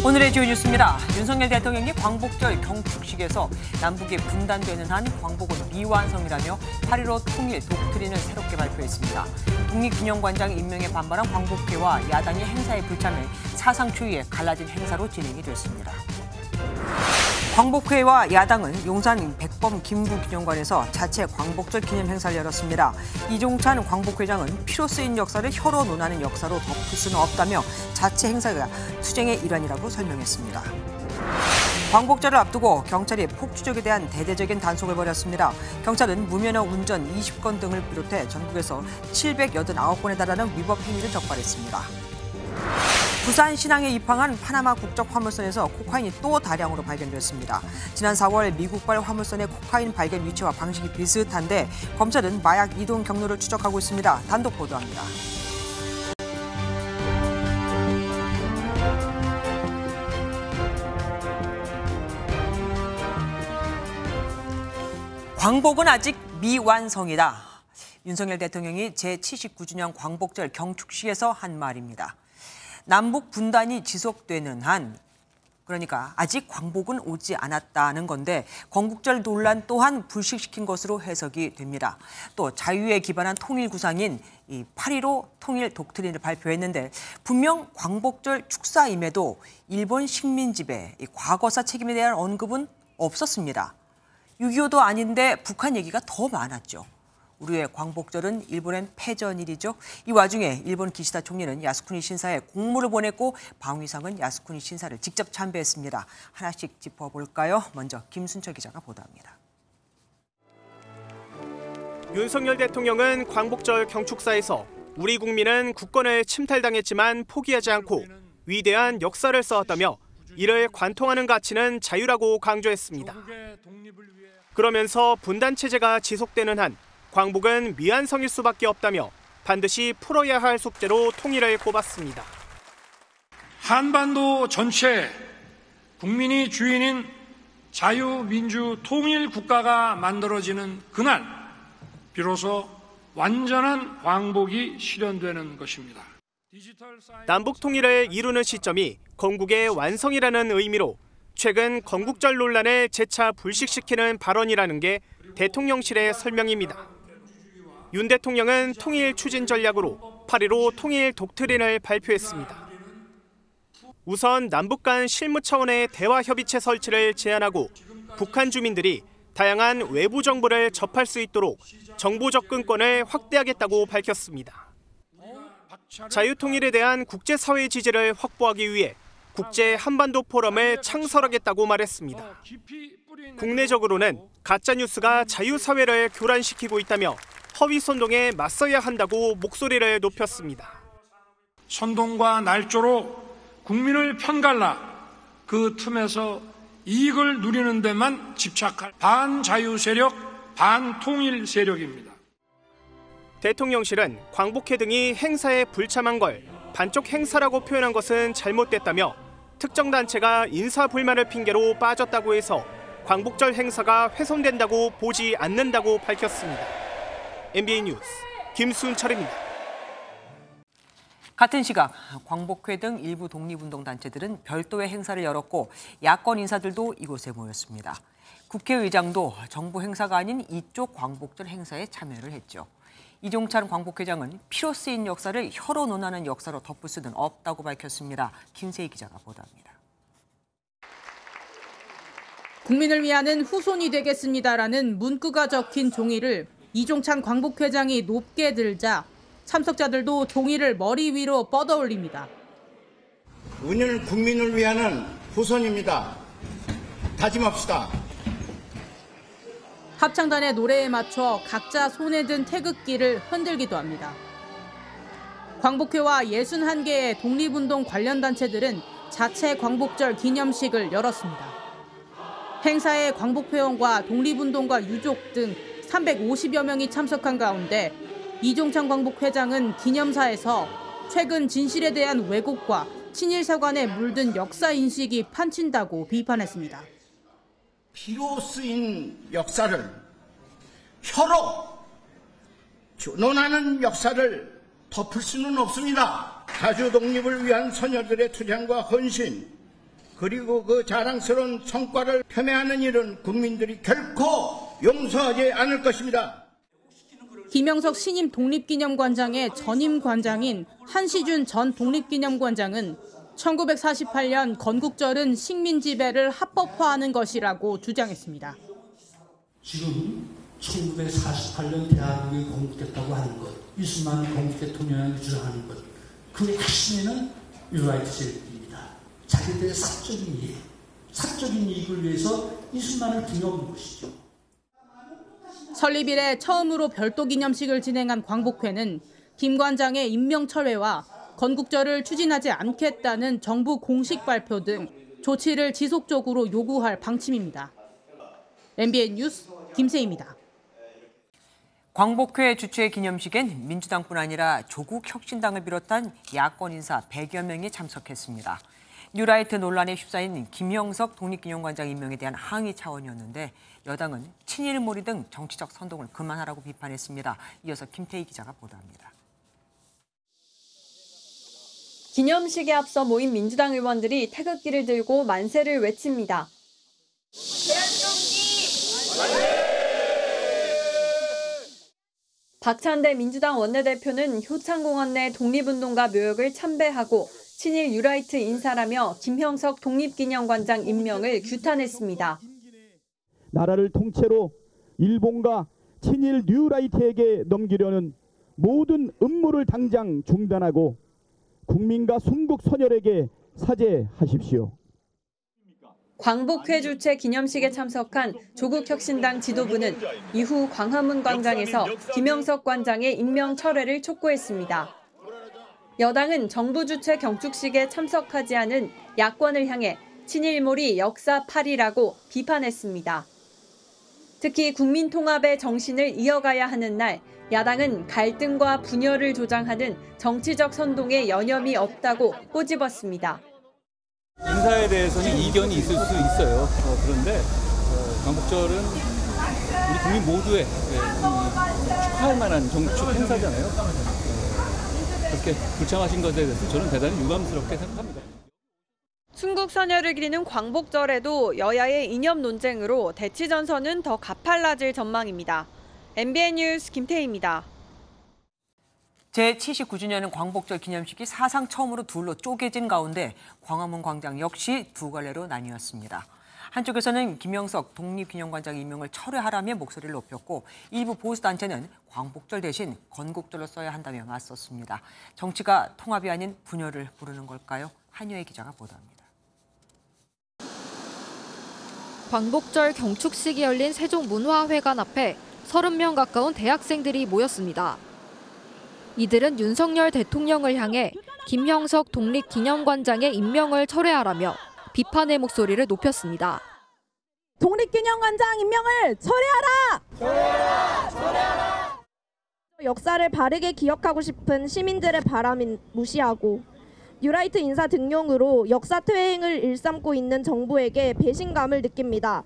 오늘의 주요 뉴스입니다. 윤석열 대통령이 광복절 경축식에서 남북이 분단되는 한 광복은 미완성이라며 8.15 통일 독트린을 새롭게 발표했습니다. 독립기념관장 임명에 반발한 광복회와 야당의 행사에 불참해 사상 초유의 갈라진 행사로 진행이 됐습니다. 광복회와 야당은 용산 백범 김구기념관에서 자체 광복절 기념 행사를 열었습니다. 이종찬 광복회장은 피로 쓰인 역사를 혀로 논하는 역사로 덮을 수는 없다며 자체 행사가 투쟁의 일환이라고 설명했습니다. 광복절을 앞두고 경찰이 폭주족에 대한 대대적인 단속을 벌였습니다. 경찰은 무면허 운전 20건 등을 비롯해 전국에서 789건에 달하는 위법 행위를 적발했습니다. 부산 신항에 입항한 파나마 국적 화물선에서 코카인이 또 다량으로 발견됐습니다. 지난 4월 미국발 화물선의 코카인 발견 위치와 방식이 비슷한데 검찰은 마약 이동 경로를 추적하고 있습니다. 단독 보도합니다. 광복은 아직 미완성이다. 윤석열 대통령이 제79주년 광복절 경축식에서 한 말입니다. 남북 분단이 지속되는 한, 그러니까 아직 광복은 오지 않았다는 건데 건국절 논란 또한 불식시킨 것으로 해석이 됩니다. 또 자유에 기반한 통일 구상인 이 8.15 통일 독트린을 발표했는데 분명 광복절 축사임에도 일본 식민 지배, 과거사 책임에 대한 언급은 없었습니다. 6.25도 아닌데 북한 얘기가 더 많았죠. 우리의 광복절은 일본엔 패전일이죠. 이 와중에 일본 기시다 총리는 야스쿠니 신사에 공무를 보냈고 방위상은 야스쿠니 신사를 직접 참배했습니다. 하나씩 짚어볼까요? 먼저 김순철 기자가 보도합니다. 윤석열 대통령은 광복절 경축사에서 우리 국민은 국권을 침탈당했지만 포기하지 않고 위대한 역사를 쌓았다며 이를 관통하는 가치는 자유라고 강조했습니다. 그러면서 분단체제가 지속되는 한 광복은 미완성일 수밖에 없다며 반드시 풀어야 할 숙제로 통일을 꼽았습니다. 한반도 전체 국민이 주인인 자유민주 통일 국가가 만들어지는 그날 비로소 완전한 광복이 실현되는 것입니다. 남북 통일을 이루는 시점이 건국의 완성이라는 의미로 최근 건국절 논란을 재차 불식시키는 발언이라는 게 대통령실의 설명입니다. 윤 대통령은 통일 추진 전략으로 8.15 통일 독트린을 발표했습니다. 우선 남북 간 실무 차원의 대화 협의체 설치를 제안하고 북한 주민들이 다양한 외부 정보를 접할 수 있도록 정보 접근권을 확대하겠다고 밝혔습니다. 자유통일에 대한 국제사회 지지를 확보하기 위해 국제 한반도 포럼을 창설하겠다고 말했습니다. 국내적으로는 가짜뉴스가 자유사회를 교란시키고 있다며 허위 선동에 맞서야 한다고 목소리를 높였습니다. 선동과 날조로 국민을 편갈라 그 틈에서 이익을 누리는 데만 집착할 반자유 세력, 반통일 세력입니다. 대통령실은 광복회 등이 행사에 불참한 걸 반쪽 행사라고 표현한 것은 잘못됐다며 특정 단체가 인사불만을 핑계로 빠졌다고 해서 광복절 행사가 훼손된다고 보지 않는다고 밝혔습니다. MBN 뉴스 김순철입니다. 같은 시각 광복회 등 일부 독립운동단체들은 별도의 행사를 열었고 야권 인사들도 이곳에 모였습니다. 국회의장도 정부 행사가 아닌 이쪽 광복절 행사에 참여를 했죠. 이종찬 광복회장은 피로 쓰인 역사를 혀로 논하는 역사로 덮을 수는 없다고 밝혔습니다. 김세희 기자가 보도합니다. 국민을 위하는 후손이 되겠습니다라는 문구가 적힌 종이를 이종찬 광복회장이 높게 들자 참석자들도 종이를 머리 위로 뻗어올립니다. 우리는 국민을 위하는 후손입니다. 다짐합시다. 합창단의 노래에 맞춰 각자 손에 든 태극기를 흔들기도 합니다. 광복회와 61개의 독립운동 관련 단체들은 자체 광복절 기념식을 열었습니다. 행사에 광복회원과 독립운동가 유족 등 350여 명이 참석한 가운데 이종찬 광복회장은 기념사에서 최근 진실에 대한 왜곡과 친일 세관에 물든 역사 인식이 판친다고 비판했습니다. 피로 쓰인 역사를 혀로 논하는 역사를 덮을 수는 없습니다. 자주 독립을 위한 선열들의 투쟁과 헌신, 그리고 그 자랑스러운 성과를 폄훼하는 일은 국민들이 결코 용서하지 않을 것입니다. 김영석 신임 독립기념관장의 전임 관장인 한시준 전 독립기념관장은 1948년 건국절은 식민 지배를 합법화하는 것이라고 주장했습니다. 지금 1948년 대한민국이 건국됐다고 하는 것, 이승만 건국 대통령이 주장하는 것, 그 핵심에는 유라이트 제일입니다. 자기들의 사적인 이익을 위해서 이승만을 등용한 것이죠. 설립 이래 처음으로 별도 기념식을 진행한 광복회는 김 관장의 임명 철회와 건국절을 추진하지 않겠다는 정부 공식 발표 등 조치를 지속적으로 요구할 방침입니다. MBN 뉴스 김세희입니다. 광복회 주최 기념식엔 민주당뿐 아니라 조국 혁신당을 비롯한 야권 인사 100여 명이 참석했습니다. 뉴라이트 논란에 휩싸인 김형석 독립기념관장 임명에 대한 항의 차원이었는데 여당은 친일몰이 등 정치적 선동을 그만하라고 비판했습니다. 이어서 김태희 기자가 보도합니다. 기념식에 앞서 모인 민주당 의원들이 태극기를 들고 만세를 외칩니다. 박찬대 민주당 원내대표는 효창공원 내 독립운동가 묘역을 참배하고 친일 뉴라이트 인사라며 김형석 독립기념관장 임명을 규탄했습니다. 나라를 통째로 일본과 친일 뉴라이트에게 넘기려는 모든 음모를 당장 중단하고 국민과 순국 선열에게 사죄하십시오. 광복회 주최 기념식에 참석한 조국혁신당 지도부는 이후 광화문 광장에서 김형석 관장의 임명 철회를 촉구했습니다. 여당은 정부 주최 경축식에 참석하지 않은 야권을 향해 친일몰이 역사팔이라고 비판했습니다. 특히 국민통합의 정신을 이어가야 하는 날, 야당은 갈등과 분열을 조장하는 정치적 선동에 여념이 없다고 꼬집었습니다. 인사에 대해서는 이견이 있을 수 있어요. 그런데 광복절은 우리 국민 모두의 축하할 만한 정축 행사잖아요. 그렇게 불참하신 것에 대해서 저는 대단히 유감스럽게 생각합니다. 순국 선열을 기리는 광복절에도 여야의 이념 논쟁으로 대치 전선은 더 가팔라질 전망입니다. MBN 뉴스 김태희입니다. 제79주년 광복절 기념식이 사상 처음으로 둘로 쪼개진 가운데 광화문 광장 역시 두 갈래로 나뉘었습니다. 한쪽에서는 김형석 독립기념관장 임명을 철회하라며 목소리를 높였고 일부 보수단체는 광복절 대신 건국절로 써야 한다며 맞섰습니다. 정치가 통합이 아닌 분열을 부르는 걸까요? 한효애 기자가 보도합니다. 광복절 경축식이 열린 세종문화회관 앞에 30명 가까운 대학생들이 모였습니다. 이들은 윤석열 대통령을 향해 김형석 독립기념관장의 임명을 철회하라며 비판의 목소리를 높였습니다. 독립기념관장 임명을 철회하라! 철회하라! 철회하라! 역사를 바르게 기억하고 싶은 시민들의 바람을 무시하고 뉴라이트 인사 등용으로 역사 퇴행을 일삼고 있는 정부에게 배신감을 느낍니다.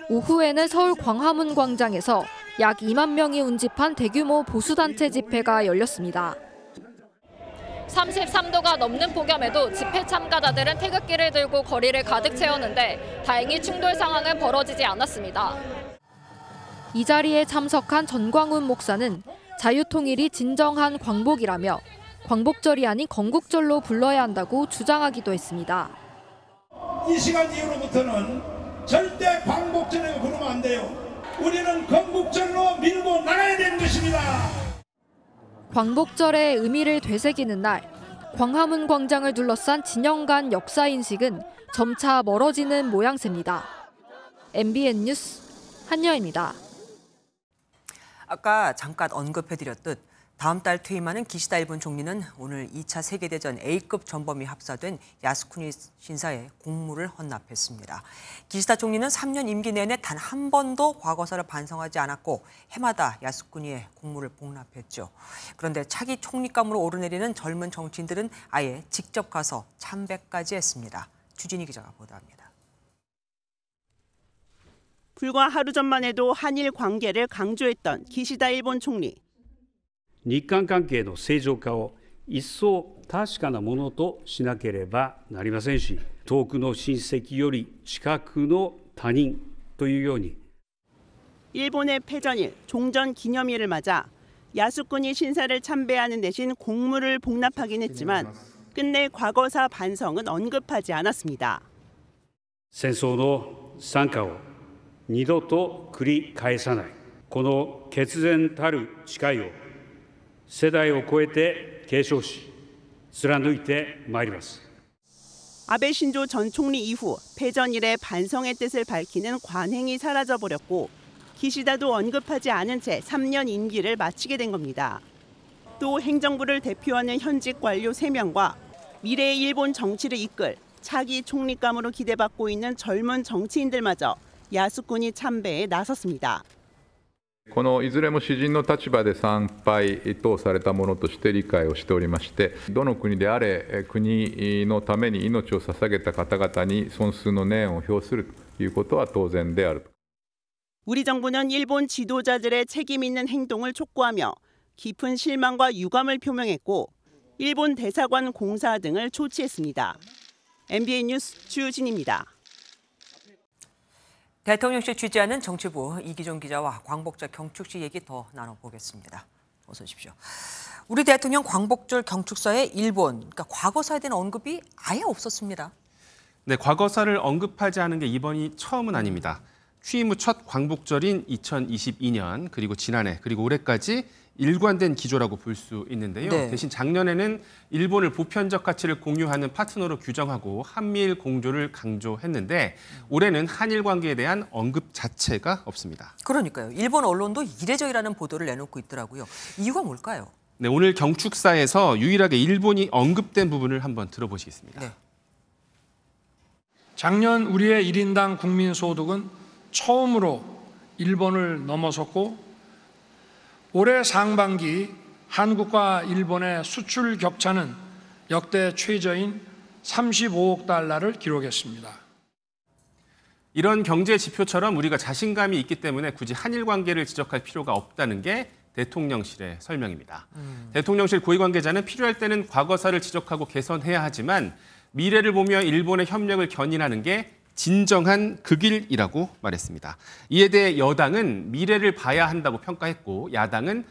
오후에는 서울 광화문 광장에서 약 2만 명이 운집한 대규모 보수단체 집회가 열렸습니다. 33도가 넘는 폭염에도 집회 참가자들은 태극기를 들고 거리를 가득 채웠는데 다행히 충돌 상황은 벌어지지 않았습니다. 이 자리에 참석한 전광훈 목사는 자유통일이 진정한 광복이라며 광복절이 아닌 건국절로 불러야 한다고 주장하기도 했습니다. 이 시간 이후로부터는 절대 광복절이라고 부르면 안 돼요. 우리는 건국절로 밀고 나가야 되는 것입니다. 광복절의 의미를 되새기는 날, 광화문 광장을 둘러싼 진영 간 역사인식은 점차 멀어지는 모양새입니다. MBN 뉴스 한여입니다. 아까 잠깐 언급해드렸듯 다음 달 퇴임하는 기시다 일본 총리는 오늘 2차 세계대전 A급 전범이 합사된 야스쿠니 신사에 공물을 헌납했습니다. 기시다 총리는 3년 임기 내내 단 한 번도 과거사를 반성하지 않았고 해마다 야스쿠니에 공물을 복납했죠. 그런데 차기 총리감으로 오르내리는 젊은 정치인들은 아예 직접 가서 참배까지 했습니다. 주진희 기자가 보도합니다. 불과 하루 전만 해도 한일 관계를 강조했던 기시다 일본 총리. 日韓関係の正常化を一層確かなものとしなければなりませんし、遠くの親戚より近くの他人というように。 일본의 패전일, 종전 기념일을 맞아 야수꾼이 신사를 참배하는 대신 공물을 복납하긴 했지만 끝내 과거사 반성은 언급하지 않았습니다. 戦争の惨禍を二度と繰り返さない、この決然たる誓いを世代を超えて継承し、貫いてまいります。 아베 신조 전 총리 이후 패전 이래 반성의 뜻을 밝히는 관행이 사라져버렸고 기시다도 언급하지 않은 채 3년 임기를 마치게 된 겁니다. 또 행정부를 대표하는 현직 관료 3명과 미래의 일본 정치를 이끌 차기 총리감으로 기대받고 있는 젊은 정치인들마저 야수꾼이 참배에 나섰습니다. このいずれも私人の立場で参拝等されたものとして理解をしておりまして、どの国であれ国のために命を捧げた方々に尊崇の念を表するということは当然である。 우리 정부는 일본 지도자들의 책임 있는 행동을 촉구하며 깊은 실망과 유감을 표명했고 일본 대사관 공사 등을 조치했습니다. MBN 뉴스 주유진입니다. 대통령실 취재하는 정치부 이기종 기자와 광복절 경축식 얘기 더 나눠보겠습니다. 어서 오십시오. 우리 대통령 광복절 경축사에 일본, 그러니까 과거사에 대한 언급이 아예 없었습니다. 네, 과거사를 언급하지 않은 게 이번이 처음은 아닙니다. 취임 후 첫 광복절인 2022년, 그리고 지난해, 그리고 올해까지 일관된 기조라고 볼 수 있는데요. 네. 대신 작년에는 일본을 보편적 가치를 공유하는 파트너로 규정하고 한미일 공조를 강조했는데 올해는 한일 관계에 대한 언급 자체가 없습니다. 그러니까요. 일본 언론도 이례적이라는 보도를 내놓고 있더라고요. 이유가 뭘까요? 네, 오늘 경축사에서 유일하게 일본이 언급된 부분을 한번 들어보시겠습니다. 네. 작년 우리의 1인당 국민소득은 처음으로 일본을 넘어섰고 올해 상반기 한국과 일본의 수출 격차는 역대 최저인 35억 달러를 기록했습니다. 이런 경제 지표처럼 우리가 자신감이 있기 때문에 굳이 한일 관계를 지적할 필요가 없다는 게 대통령실의 설명입니다. 대통령실 고위 관계자는 필요할 때는 과거사를 지적하고 개선해야 하지만 미래를 보며 일본의 협력을 견인하는 게 진정한 그 길이라고 말했습니다. 이에 대해 여당은 미래를 봐야 한다고 평가했고 야당은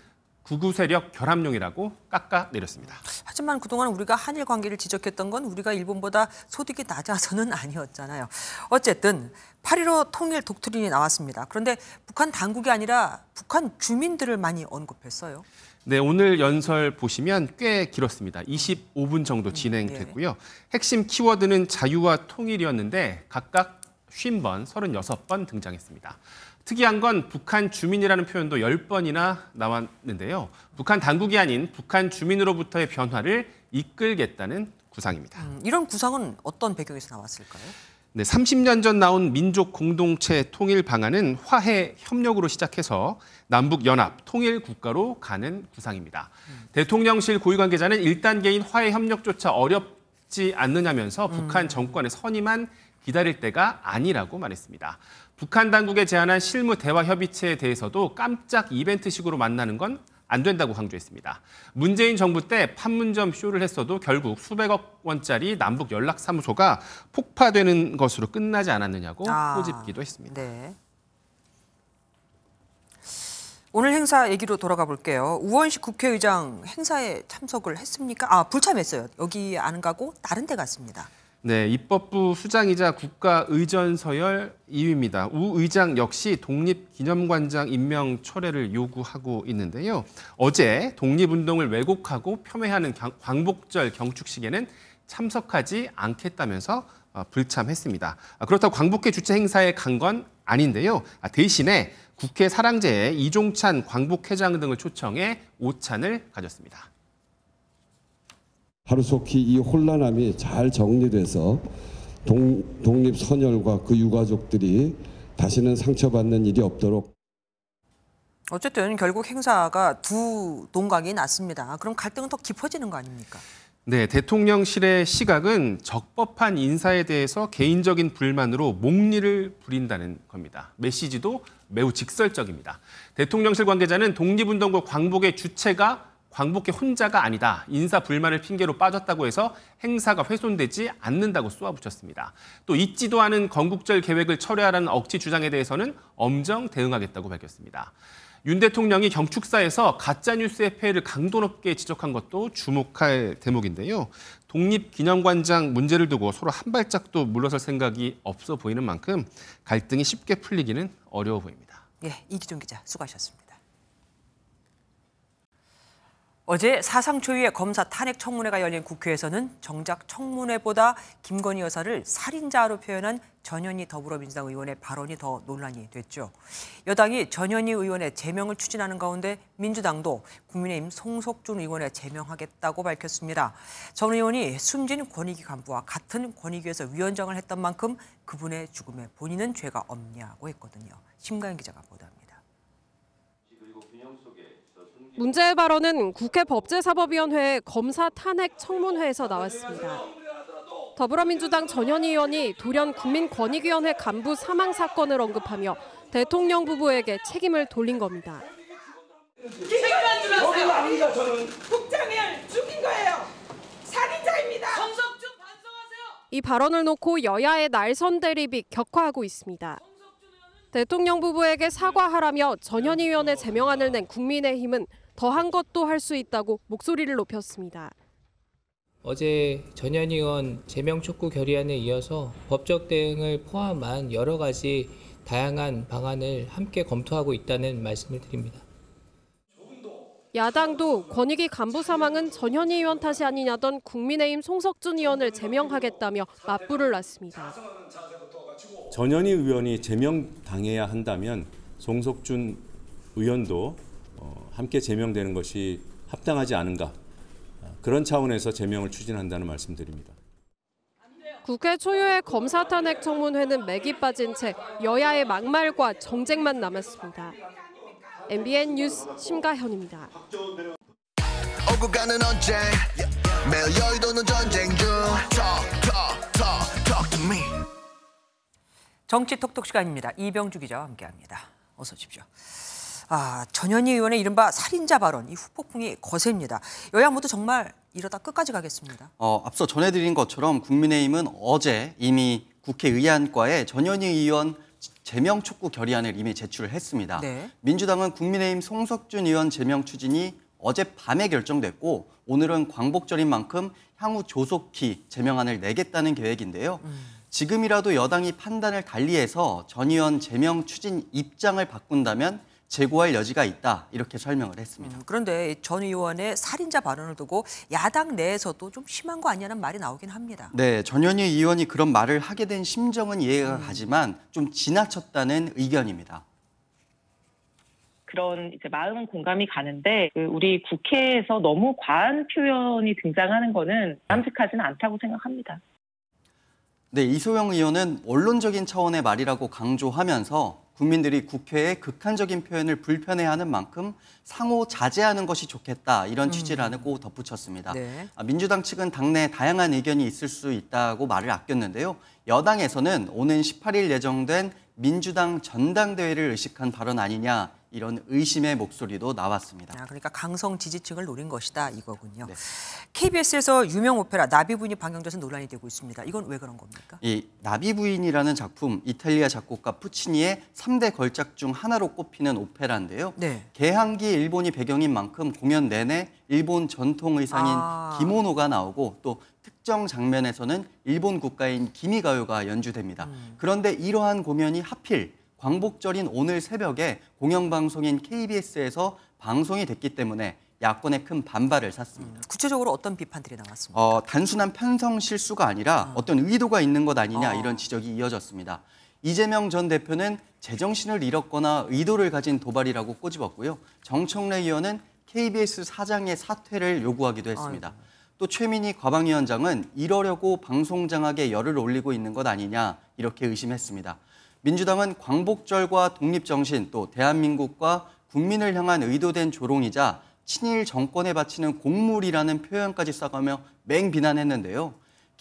극우 세력 결합용이라고 깎아내렸습니다. 하지만 그동안 우리가 한일 관계를 지적했던 건 우리가 일본보다 소득이 낮아서는 아니었잖아요. 어쨌든 8.15 통일 독트린이 나왔습니다. 그런데 북한 당국이 아니라 북한 주민들을 많이 언급했어요. 네, 오늘 연설 보시면 꽤 길었습니다. 25분 정도 진행됐고요. 핵심 키워드는 자유와 통일이었는데 각각 50번, 36번 등장했습니다. 특이한 건 북한 주민이라는 표현도 10번이나 나왔는데요. 북한 당국이 아닌 북한 주민으로부터의 변화를 이끌겠다는 구상입니다. 이런 구상은 어떤 배경에서 나왔을까요? 네, 30년 전 나온 민족 공동체 통일 방안은 화해 협력으로 시작해서 남북 연합 통일 국가로 가는 구상입니다. 대통령실 고위 관계자는 1단계인 화해 협력조차 어렵지 않느냐면서 북한 정권의 선의만 기다릴 때가 아니라고 말했습니다. 북한 당국에 제안한 실무 대화 협의체에 대해서도 깜짝 이벤트식으로 만나는 건 안 된다고 강조했습니다. 문재인 정부 때 판문점 쇼를 했어도 결국 수백억 원짜리 남북 연락사무소가 폭파되는 것으로 끝나지 않았느냐고 꼬집기도 했습니다. 네. 오늘 행사 얘기로 돌아가 볼게요. 우원식 국회의장 행사에 참석을 했습니까? 불참했어요. 여기 안 가고 다른 데 갔습니다. 네, 입법부 수장이자 국가의전서열 2위입니다. 우 의장 역시 독립기념관장 임명 철회를 요구하고 있는데요. 어제 독립운동을 왜곡하고 폄훼하는 광복절 경축식에는 참석하지 않겠다면서 불참했습니다. 그렇다고 광복회 주최 행사에 간 건 아닌데요. 대신에 국회 사랑제에 이종찬 광복회장 등을 초청해 오찬을 가졌습니다. 하루속히 이 혼란함이 잘 정리돼서 독립선열과 그 유가족들이 다시는 상처받는 일이 없도록. 어쨌든 결국 행사가 두 동강이 났습니다. 그럼 갈등은 더 깊어지는 거 아닙니까? 네, 대통령실의 시각은 적법한 인사에 대해서 개인적인 불만으로 목리를 부린다는 겁니다. 메시지도 매우 직설적입니다. 대통령실 관계자는 독립운동과 광복의 주체가 광복회 혼자가 아니다. 인사 불만을 핑계로 빠졌다고 해서 행사가 훼손되지 않는다고 쏘아붙였습니다. 또 있지도 않은 건국절 계획을 철회하라는 억지 주장에 대해서는 엄정 대응하겠다고 밝혔습니다. 윤 대통령이 경축사에서 가짜뉴스의 폐해를 강도 높게 지적한 것도 주목할 대목인데요. 독립기념관장 문제를 두고 서로 한 발짝도 물러설 생각이 없어 보이는 만큼 갈등이 쉽게 풀리기는 어려워 보입니다. 예, 이기준 기자 수고하셨습니다. 어제 사상 초유의 검사 탄핵 청문회가 열린 국회에서는 정작 청문회보다 김건희 여사를 살인자로 표현한 전현희 더불어민주당 의원의 발언이 더 논란이 됐죠. 여당이 전현희 의원의 제명을 추진하는 가운데 민주당도 국민의힘 송석준 의원의 제명하겠다고 밝혔습니다. 전 의원이 숨진 권익위 간부와 같은 권익위에서 위원장을 했던 만큼 그분의 죽음에 본인은 죄가 없냐고 했거든요. 심가연 기자가 보도합니다. 문제의 발언은 국회 법제사법위원회 검사 탄핵 청문회에서 나왔습니다. 더불어민주당 전현희 의원이 돌연 국민권익위원회 간부 사망 사건을 언급하며 대통령 부부에게 책임을 돌린 겁니다. 책임한 줄 아세요? 저는 국장을 죽인 거예요. 살인자입니다. 송석준 반성하세요. 이 발언을 놓고 여야의 날선 대립이 격화하고 있습니다. 대통령 부부에게 사과하라며 전현희 의원의 제명안을 낸 국민의힘은 더한 것도 할 수 있다고 목소리를 높였습니다. 어제 전현희 의원 제명 촉구 결의안에 이어서 법적 대응을 포함한 여러 가지 다양한 방안을 함께 검토하고 있다는 말씀을 드립니다. 야당도 권익위 간부 사망은 전현희 의원 탓이 아니냐던 국민의힘 송석준 의원을 제명하겠다며 맞불을 놨습니다. 전현희 의원이 제명당해야 한다면 송석준 의원도 함께 제명되는 것이 합당하지 않은가, 그런 차원에서 제명을 추진한다는 말씀드립니다. 국회 초유의 검사 탄핵 청문회는 맥이 빠진 채 여야의 막말과 정쟁만 남았습니다. MBN 뉴스 심가현입니다. 오고 가는 언쟁, 매일 여의도는 전쟁 중. Talk to me. 정치 톡톡 시간입니다. 이병주 기자와 함께합니다. 어서 오십시오. 전현희 의원의 이른바 살인자 발언, 이 후폭풍이 거셉니다. 여야 모두 정말 이러다 끝까지 가겠습니다. 앞서 전해드린 것처럼 국민의힘은 어제 이미 국회 의안과에 전현희 의원 제명 촉구 결의안을 이미 제출을 했습니다. 네. 민주당은 국민의힘 송석준 의원 제명 추진이 어젯밤에 결정됐고 오늘은 광복절인 만큼 향후 조속히 제명안을 내겠다는 계획인데요. 지금이라도 여당이 판단을 달리해서 전 의원 제명 추진 입장을 바꾼다면 재고할 여지가 있다, 이렇게 설명을 했습니다. 그런데 전 의원의 살인자 발언을 두고 야당 내에서도 좀 심한 거 아니냐는 말이 나오긴 합니다. 네, 전현희 의원이 그런 말을 하게 된 심정은 이해가 가지만 좀 지나쳤다는 의견입니다. 그런 이제 마음은 공감이 가는데 우리 국회에서 너무 과한 표현이 등장하는 거는 바람직하지는 않다고 생각합니다. 네, 이소영 의원은 원론적인 차원의 말이라고 강조하면서 국민들이 국회의 극한적인 표현을 불편해하는 만큼 상호 자제하는 것이 좋겠다, 이런 취지라고 덧붙였습니다. 네. 민주당 측은 당내 다양한 의견이 있을 수 있다고 말을 아꼈는데요. 여당에서는 오는 18일 예정된 민주당 전당대회를 의식한 발언 아니냐, 이런 의심의 목소리도 나왔습니다. 그러니까 강성 지지층을 노린 것이다, 이거군요. 네. KBS에서 유명 오페라 나비부인이 방영돼서 논란이 되고 있습니다. 이건 왜 그런 겁니까? 이 나비부인이라는 작품, 이탈리아 작곡가 푸치니의 3대 걸작 중 하나로 꼽히는 오페라인데요. 네. 개항기 일본이 배경인 만큼 공연 내내 일본 전통 의상인 기모노가 나오고 또 특정 장면에서는 일본 국가인 기미가요가 연주됩니다. 그런데 이러한 공연이 하필 광복절인 오늘 새벽에 공영방송인 KBS에서 방송이 됐기 때문에 야권의 큰 반발을 샀습니다. 구체적으로 어떤 비판들이 나왔습니까? 단순한 편성 실수가 아니라 어떤 의도가 있는 것 아니냐, 이런 지적이 이어졌습니다. 이재명 전 대표는 제정신을 잃었거나 의도를 가진 도발이라고 꼬집었고요. 정청래 의원은 KBS 사장의 사퇴를 요구하기도 했습니다. 또 최민희 과방위원장은 이러려고 방송장악에 열을 올리고 있는 것 아니냐, 이렇게 의심했습니다. 민주당은 광복절과 독립정신, 또 대한민국과 국민을 향한 의도된 조롱이자 친일 정권에 바치는 공물이라는 표현까지 써가며 맹비난했는데요.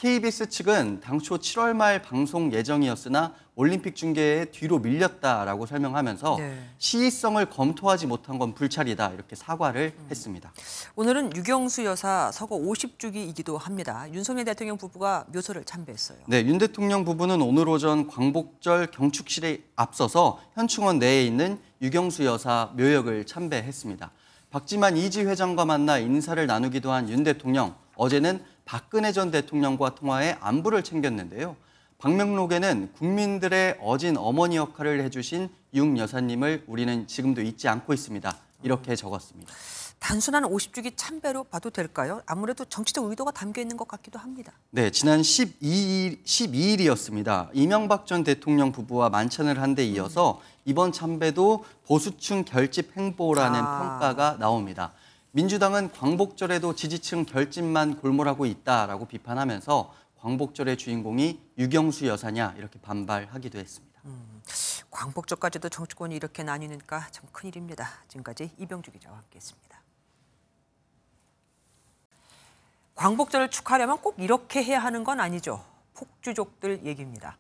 KBS 측은 당초 7월 말 방송 예정이었으나 올림픽 중계에 뒤로 밀렸다라고 설명하면서 시의성을 검토하지 못한 건 불찰이다 이렇게 사과를 했습니다. 오늘은 유경수 여사 서거 50주기이기도 합니다. 윤석열 대통령 부부가 묘소를 참배했어요. 네, 윤 대통령 부부는 오늘 오전 광복절 경축식에 앞서서 현충원 내에 있는 유경수 여사 묘역을 참배했습니다. 박지만 이지 회장과 만나 인사를 나누기도 한 윤 대통령, 어제는 박근혜 전 대통령과 통화해 안부를 챙겼는데요. 방명록에는 국민들의 어진 어머니 역할을 해주신 윤 여사님을 우리는 지금도 잊지 않고 있습니다. 이렇게 적었습니다. 단순한 50주기 참배로 봐도 될까요? 아무래도 정치적 의도가 담겨 있는 것 같기도 합니다. 네, 지난 12일이었습니다. 이명박 전 대통령 부부와 만찬을 한 데 이어서 이번 참배도 보수층 결집 행보라는 평가가 나옵니다. 민주당은 광복절에도 지지층 결집만 골몰하고 있다라고 비판하면서 광복절의 주인공이 유경수 여사냐 이렇게 반발하기도 했습니다. 광복절까지도 정치권이 이렇게 나뉘니까 참 큰일입니다. 지금까지 이병주 기자와 함께했습니다. 광복절을 축하하려면 꼭 이렇게 해야 하는 건 아니죠. 폭주족들 얘기입니다.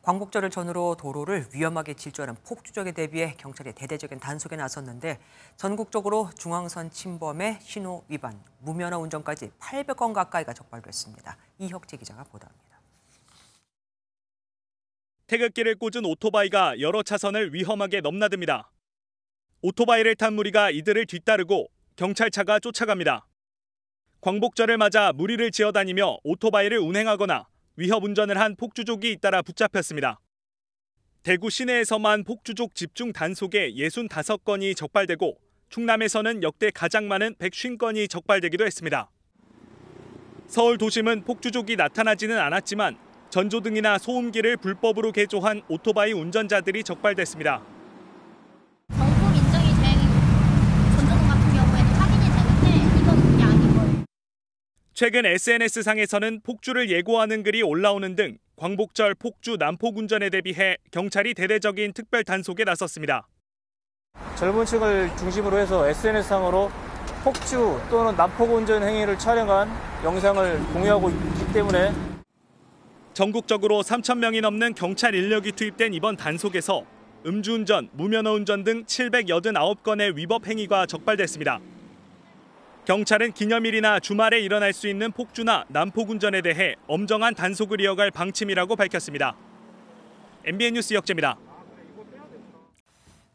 광복절을 전후로 도로를 위험하게 질주하는 폭주족에 대비해 경찰이 대대적인 단속에 나섰는데 전국적으로 중앙선 침범에 신호 위반, 무면허 운전까지 800건 가까이가 적발됐습니다. 이혁재 기자가 보도합니다. 태극기를 꽂은 오토바이가 여러 차선을 위험하게 넘나듭니다. 오토바이를 탄 무리가 이들을 뒤따르고 경찰차가 쫓아갑니다. 광복절을 맞아 무리를 지어다니며 오토바이를 운행하거나 위협 운전을 한 폭주족이 잇따라 붙잡혔습니다. 대구 시내에서만 폭주족 집중 단속에 65건이 적발되고 충남에서는 역대 가장 많은 150건이 적발되기도 했습니다. 서울 도심은 폭주족이 나타나지는 않았지만 전조등이나 소음기를 불법으로 개조한 오토바이 운전자들이 적발됐습니다. 정품 인정이 된 전조등 같은 경우에는 확인이 되는데 이건 그게 아닌 거예요. 최근 SNS상에서는 폭주를 예고하는 글이 올라오는 등 광복절 폭주 난폭 운전에 대비해 경찰이 대대적인 특별 단속에 나섰습니다. 젊은 층을 중심으로 해서 SNS상으로 폭주 또는 난폭 운전 행위를 촬영한 영상을 공유하고 있기 때문에 전국적으로 3,000명이 넘는 경찰 인력이 투입된 이번 단속에서 음주운전, 무면허 운전 등 789건의 위법 행위가 적발됐습니다. 경찰은 기념일이나 주말에 일어날 수 있는 폭주나 난폭 운전에 대해 엄정한 단속을 이어갈 방침이라고 밝혔습니다. MBN 뉴스 이혁재입니다.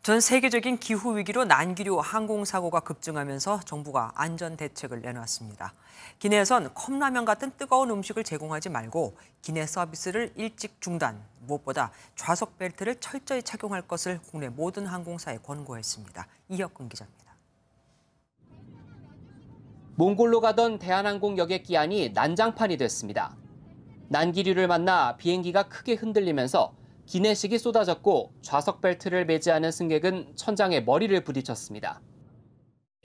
전 세계적인 기후 위기로 난기류 항공사고가 급증하면서 정부가 안전 대책을 내놨습니다. 기내에선 컵라면 같은 뜨거운 음식을 제공하지 말고 기내 서비스를 일찍 중단, 무엇보다 좌석 벨트를 철저히 착용할 것을 국내 모든 항공사에 권고했습니다. 이혁근 기자입니다. 몽골로 가던 대한항공 여객 기안이 난장판이 됐습니다. 난기류를 만나 비행기가 크게 흔들리면서 기내식이 쏟아졌고 좌석 벨트를 매지 않은 승객은 천장에 머리를 부딪혔습니다.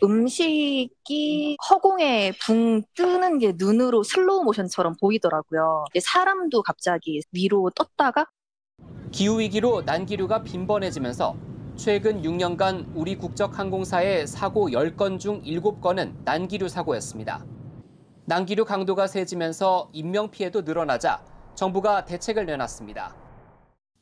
음식이 허공에 붕 뜨는 게 눈으로 슬로우 모션처럼 보이더라고요. 사람도 갑자기 위로 떴다가 기후위기로 난기류가 빈번해지면서 최근 6년간 우리 국적 항공사의 사고 10건 중 7건은 난기류 사고였습니다. 난기류 강도가 세지면서 인명피해도 늘어나자 정부가 대책을 내놨습니다.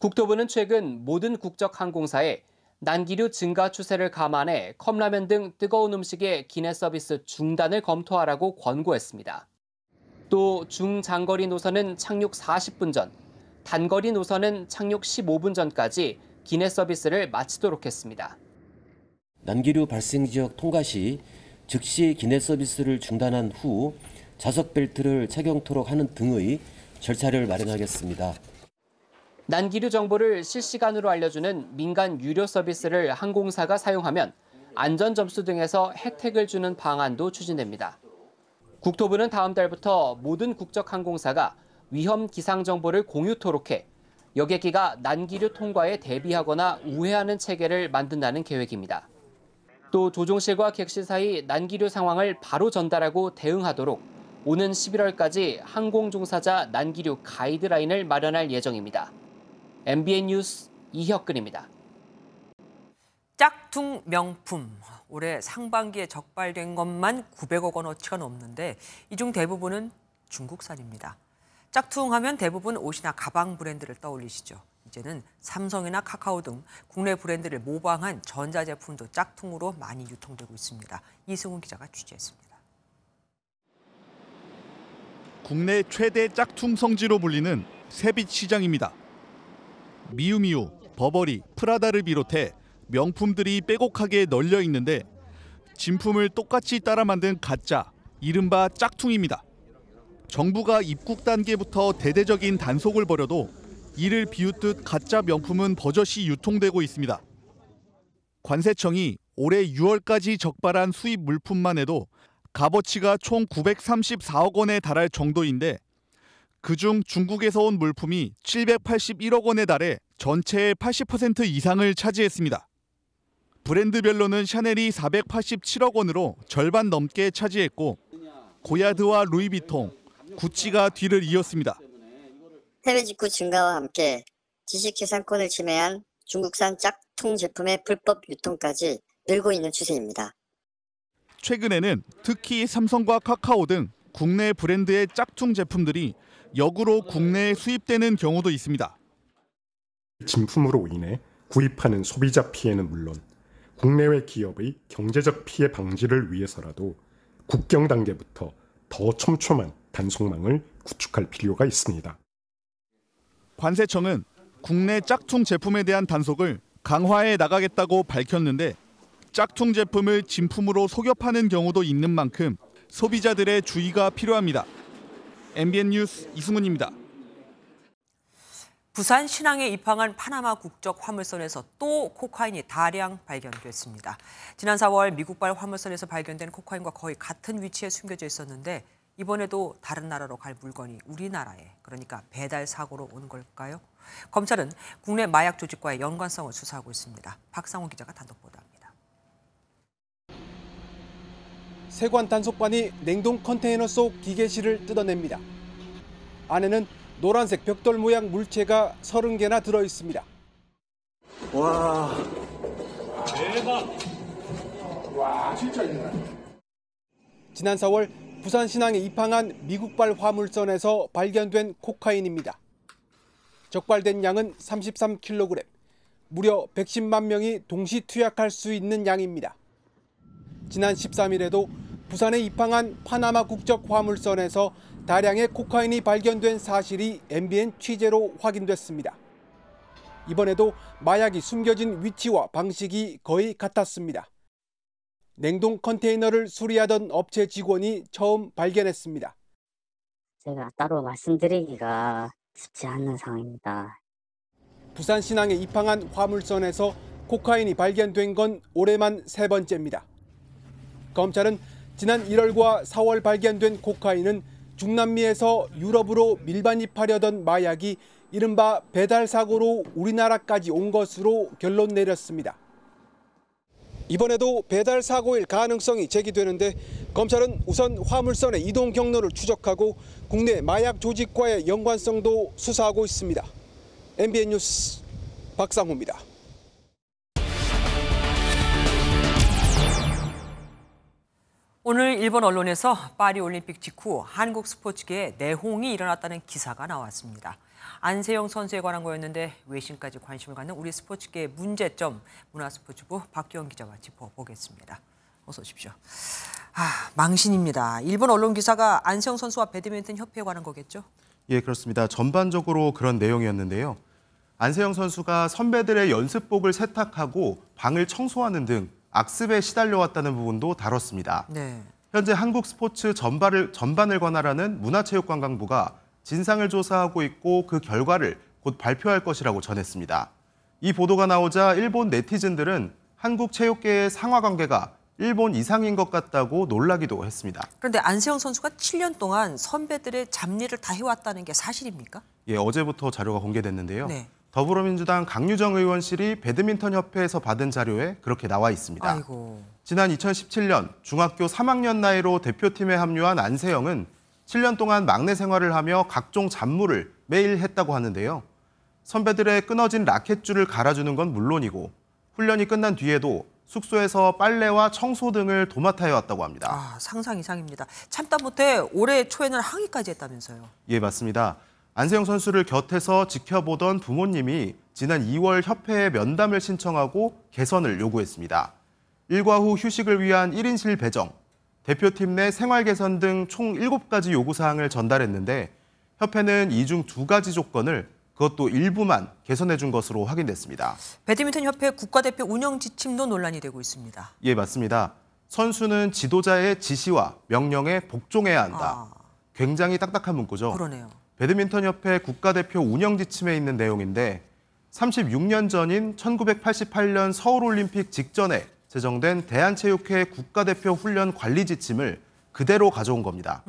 국토부는 최근 모든 국적 항공사에 난기류 증가 추세를 감안해 컵라면 등 뜨거운 음식의 기내 서비스 중단을 검토하라고 권고했습니다. 또 중장거리 노선은 착륙 40분 전, 단거리 노선은 착륙 15분 전까지 기내 서비스를 마치도록 했습니다. 난기류 발생 지역 통과 시 즉시 기내 서비스를 중단한 후 좌석 벨트를 착용토록 하는 등의 절차를 마련하겠습니다. 난기류 정보를 실시간으로 알려주는 민간 유료 서비스를 항공사가 사용하면 안전점수 등에서 혜택을 주는 방안도 추진됩니다. 국토부는 다음 달부터 모든 국적 항공사가 위험 기상 정보를 공유토록 해 여객기가 난기류 통과에 대비하거나 우회하는 체계를 만든다는 계획입니다. 또 조종실과 객실 사이 난기류 상황을 바로 전달하고 대응하도록 오는 11월까지 항공종사자 난기류 가이드라인을 마련할 예정입니다. MBN 뉴스 이혁근입니다. 짝퉁 명품. 올해 상반기에 적발된 것만 900억 원어치가 넘는데 이 중 대부분은 중국산입니다. 짝퉁하면 대부분 옷이나 가방 브랜드를 떠올리시죠. 이제는 삼성이나 카카오 등 국내 브랜드를 모방한 전자제품도 짝퉁으로 많이 유통되고 있습니다. 이승훈 기자가 취재했습니다. 국내 최대 짝퉁 성지로 불리는 세빛 시장입니다. 미우미우, 버버리, 프라다를 비롯해 명품들이 빼곡하게 널려 있는데 진품을 똑같이 따라 만든 가짜, 이른바 짝퉁입니다. 정부가 입국 단계부터 대대적인 단속을 벌여도 이를 비웃듯 가짜 명품은 버젓이 유통되고 있습니다. 관세청이 올해 6월까지 적발한 수입 물품만 해도 값어치가 총 934억 원에 달할 정도인데 그중 중국에서 온 물품이 781억 원에 달해 전체의 80% 이상을 차지했습니다. 브랜드별로는 샤넬이 487억 원으로 절반 넘게 차지했고 고야드와 루이비통, 구찌가 뒤를 이었습니다. 해외 직구 증가와 함께 지식재산권을 침해한 중국산 짝퉁 제품의 불법 유통까지 늘고 있는 추세입니다. 최근에는 특히 삼성과 카카오 등 국내 브랜드의 짝퉁 제품들이 역으로 국내에 수입되는 경우도 있습니다. 진품으로 인해 구입하는 소비자 피해는 물론 국내외 기업의 경제적 피해 방지를 위해서라도 국경 단계부터 더 촘촘한 단속망을 구축할 필요가 있습니다. 관세청은 국내 짝퉁 제품에 대한 단속을 강화해 나가겠다고 밝혔는데 짝퉁 제품을 진품으로 속여 파는 경우도 있는 만큼 소비자들의 주의가 필요합니다. MBN 뉴스 이승훈입니다. 부산 신항에 입항한 파나마 국적 화물선에서 또 코카인이 다량 발견됐습니다. 지난 4월 미국발 화물선에서 발견된 코카인과 거의 같은 위치에 숨겨져 있었는데 이번에도 다른 나라로 갈 물건이 우리나라에, 그러니까 배달 사고로 온 걸까요? 검찰은 국내 마약 조직과의 연관성을 수사하고 있습니다. 박상호 기자가 단독 보도합니다. 세관 단속반이 냉동 컨테이너 속 기계실을 뜯어냅니다. 안에는 노란색 벽돌 모양 물체가 30개나 들어 있습니다. 와, 대박! 와, 진짜 있네. 지난 4월 부산 신항에 입항한 미국발 화물선에서 발견된 코카인입니다. 적발된 양은 33kg, 무려 110만 명이 동시 투약할 수 있는 양입니다. 지난 13일에도 부산에 입항한 파나마 국적 화물선에서 다량의 코카인이 발견된 사실이 MBN 취재로 확인됐습니다. 이번에도 마약이 숨겨진 위치와 방식이 거의 같았습니다. 냉동 컨테이너를 수리하던 업체 직원이 처음 발견했습니다. 제가 따로 말씀드리기가 쉽지 않은 상황입니다. 부산 신항에 입항한 화물선에서 코카인이 발견된 건 올해만 3번째입니다. 검찰은 지난 1월과 4월 발견된 코카인은 중남미에서 유럽으로 밀반입하려던 마약이 이른바 배달 사고로 우리나라까지 온 것으로 결론 내렸습니다. 이번에도 배달 사고일 가능성이 제기되는데 검찰은 우선 화물선의 이동 경로를 추적하고 국내 마약 조직과의 연관성도 수사하고 있습니다. MBN 뉴스 박상호입니다. 오늘 일본 언론에서 파리올림픽 직후 한국 스포츠계에 내홍이 일어났다는 기사가 나왔습니다. 안세영 선수에 관한 거였는데 외신까지 관심을 갖는 우리 스포츠계의 문제점, 문화스포츠부 박기영 기자가 짚어보겠습니다. 어서 오십시오. 망신입니다. 일본 언론 기사가 안세영 선수와 배드민턴 협회에 관한 거겠죠? 예, 그렇습니다. 전반적으로 그런 내용이었는데요. 안세영 선수가 선배들의 연습복을 세탁하고 방을 청소하는 등 악습에 시달려왔다는 부분도 다뤘습니다. 네. 현재 한국 스포츠 전반을 관할하는 문화체육관광부가 진상을 조사하고 있고 그 결과를 곧 발표할 것이라고 전했습니다. 이 보도가 나오자 일본 네티즌들은 한국 체육계의 상하 관계가 일본 이상인 것 같다고 놀라기도 했습니다. 그런데 안세영 선수가 7년 동안 선배들의 잡일을 다 해왔다는 게 사실입니까? 예, 어제부터 자료가 공개됐는데요. 네. 더불어민주당 강유정 의원실이 배드민턴협회에서 받은 자료에 그렇게 나와 있습니다. 아이고. 지난 2017년 중학교 3학년 나이로 대표팀에 합류한 안세영은 7년 동안 막내 생활을 하며 각종 잡무를 매일 했다고 하는데요. 선배들의 끊어진 라켓줄을 갈아주는 건 물론이고 훈련이 끝난 뒤에도 숙소에서 빨래와 청소 등을 도맡아 해왔다고 합니다. 아, 상상 이상입니다. 참다 못해 올해 초에는 항의까지 했다면서요. 예, 맞습니다. 안세영 선수를 곁에서 지켜보던 부모님이 지난 2월 협회에 면담을 신청하고 개선을 요구했습니다. 일과 후 휴식을 위한 1인실 배정, 대표팀 내 생활 개선 등 총 7가지 요구사항을 전달했는데 협회는 이 중 2가지 조건을 그것도 일부만 개선해 준 것으로 확인됐습니다. 배드민턴 협회 국가대표 운영 지침도 논란이 되고 있습니다. 예, 맞습니다. 선수는 지도자의 지시와 명령에 복종해야 한다. 굉장히 딱딱한 문구죠. 그러네요. 배드민턴 협회 국가대표 운영 지침에 있는 내용인데 36년 전인 1988년 서울올림픽 직전에 제정된 대한체육회 국가대표 훈련 관리 지침을 그대로 가져온 겁니다.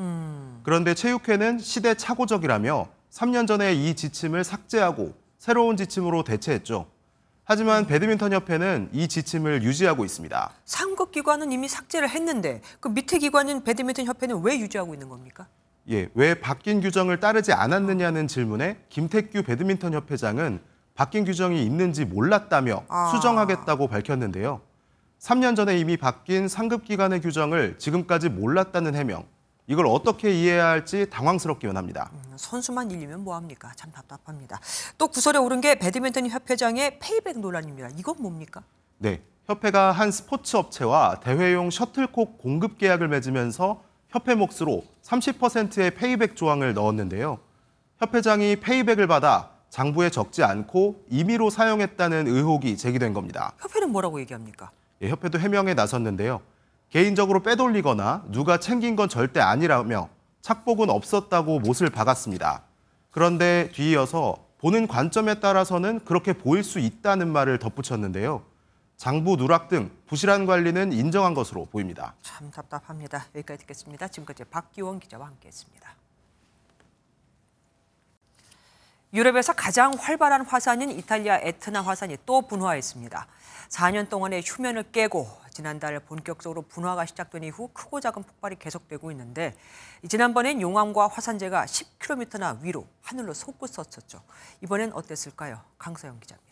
그런데 체육회는 시대착오적이라며 3년 전에 이 지침을 삭제하고 새로운 지침으로 대체했죠. 하지만 배드민턴 협회는 이 지침을 유지하고 있습니다. 상급 기관은 이미 삭제를 했는데 그 밑에 기관인 배드민턴 협회는 왜 유지하고 있는 겁니까? 예, 왜 바뀐 규정을 따르지 않았느냐는 질문에 김택규 배드민턴 협회장은 바뀐 규정이 있는지 몰랐다며 수정하겠다고 밝혔는데요. 3년 전에 이미 바뀐 상급 기관의 규정을 지금까지 몰랐다는 해명. 이걸 어떻게 이해해야 할지 당황스럽기만 합니다. 선수만 일리면 뭐합니까? 참 답답합니다. 또 구설에 오른 게 배드민턴 협회장의 페이백 논란입니다. 이건 뭡니까? 네, 협회가 한 스포츠 업체와 대회용 셔틀콕 공급 계약을 맺으면서 협회 몫으로 30%의 페이백 조항을 넣었는데요. 협회장이 페이백을 받아 장부에 적지 않고 임의로 사용했다는 의혹이 제기된 겁니다. 협회는 뭐라고 얘기합니까? 예, 협회도 해명에 나섰는데요. 개인적으로 빼돌리거나 누가 챙긴 건 절대 아니라며 착복은 없었다고 못을 박았습니다. 그런데 뒤이어서 보는 관점에 따라서는 그렇게 보일 수 있다는 말을 덧붙였는데요. 장부 누락 등 부실한 관리는 인정한 것으로 보입니다. 참 답답합니다. 여기까지 듣겠습니다. 지금까지 박기원 기자와 함께했습니다. 유럽에서 가장 활발한 화산인 이탈리아 에트나 화산이 또 분화했습니다. 4년 동안의 휴면을 깨고 지난달 본격적으로 분화가 시작된 이후 크고 작은 폭발이 계속되고 있는데 지난번엔 용암과 화산재가 10km나 위로 하늘로 솟구쳤었죠. 이번엔 어땠을까요? 강서영 기자입니다.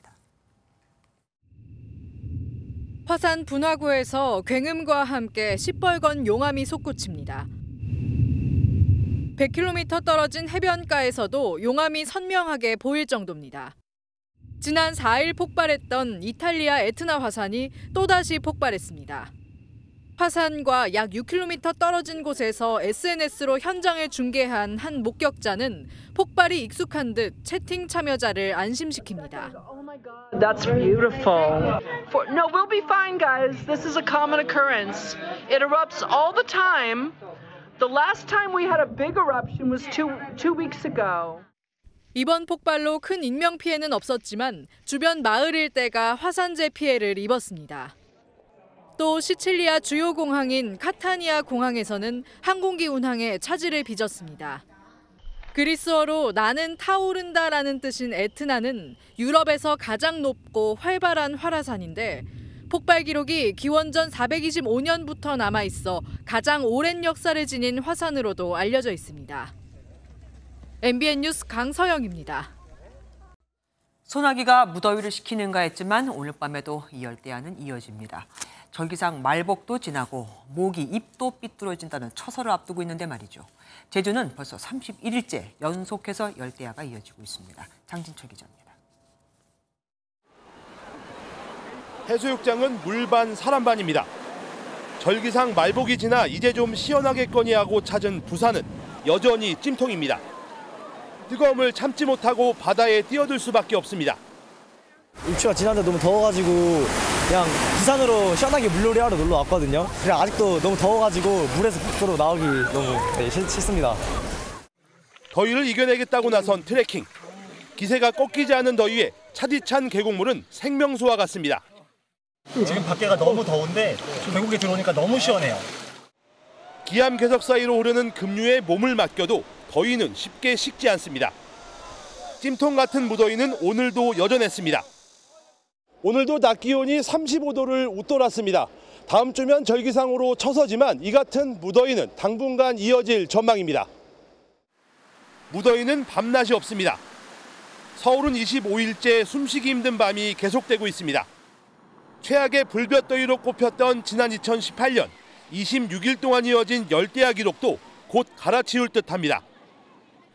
화산 분화구에서 굉음과 함께 시뻘건 용암이 솟구칩니다. 100km 떨어진 해변가에서도 용암이 선명하게 보일 정도입니다. 지난 4일 폭발했던 이탈리아 에트나 화산이 또다시 폭발했습니다. 화산과 약 6km 떨어진 곳에서 SNS로 현장을 중계한 한 목격자는 폭발이 익숙한 듯 채팅 참여자를 안심시킵니다. That's beautiful. No, we'll be fine, guys. This is a common occurrence. It erupts all the time. The last time we had a big eruption was two weeks ago. 이번 폭발로 큰 인명피해는 없었지만 주변 마을 일대가 화산재 피해를 입었습니다. 또 시칠리아 주요 공항인 카타니아 공항에서는 항공기 운항에 차질을 빚었습니다. 그리스어로 나는 타오른다라는 뜻인 에트나는 유럽에서 가장 높고 활발한 활화산인데 폭발 기록이 기원전 425년부터 남아있어 가장 오랜 역사를 지닌 화산으로도 알려져 있습니다. MBN 뉴스 강서영입니다. 소나기가 무더위를 식히는가 했지만 오늘 밤에도 이 열대야는 이어집니다. 절기상 말복도 지나고 모기 잎도 삐뚤어진다는 처서를 앞두고 있는데 말이죠. 제주는 벌써 31일째 연속해서 열대야가 이어지고 있습니다. 장진철 기자입니다. 해수욕장은 물반 사람반입니다. 절기상 말복이 지나 이제 좀 시원하겠거니 하고 찾은 부산은 여전히 찜통입니다. 뜨거움을 참지 못하고 바다에 뛰어들 수밖에 없습니다. 입추가 지났는데 너무 더워가지고 그냥 부산으로 시원하게 물놀이 하러 놀러 왔거든요. 그래 아직도 너무 더워가지고 물에서 밖으로 나오기 너무 싫습니다. 더위를 이겨내겠다고 나선 트레킹. 기세가 꺾이지 않은 더위에 차디찬 계곡물은 생명수와 같습니다. 지금 밖에가 너무 더운데 계곡에 들어오니까 너무 시원해요. 기암 괴석 사이로 흐르는 급류에 몸을 맡겨도 더위는 쉽게 식지 않습니다. 찜통 같은 무더위는 오늘도 여전했습니다. 오늘도 낮 기온이 35도를 웃돌았습니다. 다음 주면 절기상으로 처서지만 이 같은 무더위는 당분간 이어질 전망입니다. 무더위는 밤낮이 없습니다. 서울은 25일째 숨쉬기 힘든 밤이 계속되고 있습니다. 최악의 불볕더위로 꼽혔던 지난 2018년 26일 동안 이어진 열대야 기록도 곧 갈아치울 듯합니다.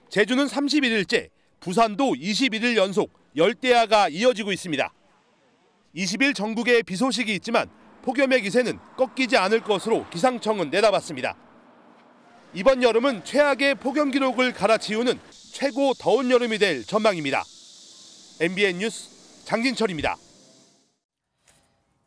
제주는 31일째, 부산도 21일 연속 열대야가 이어지고 있습니다. 20일 전국에 비 소식이 있지만 폭염의 기세는 꺾이지 않을 것으로 기상청은 내다봤습니다. 이번 여름은 최악의 폭염 기록을 갈아치우는 최고 더운 여름이 될 전망입니다. MBN 뉴스 장진철입니다.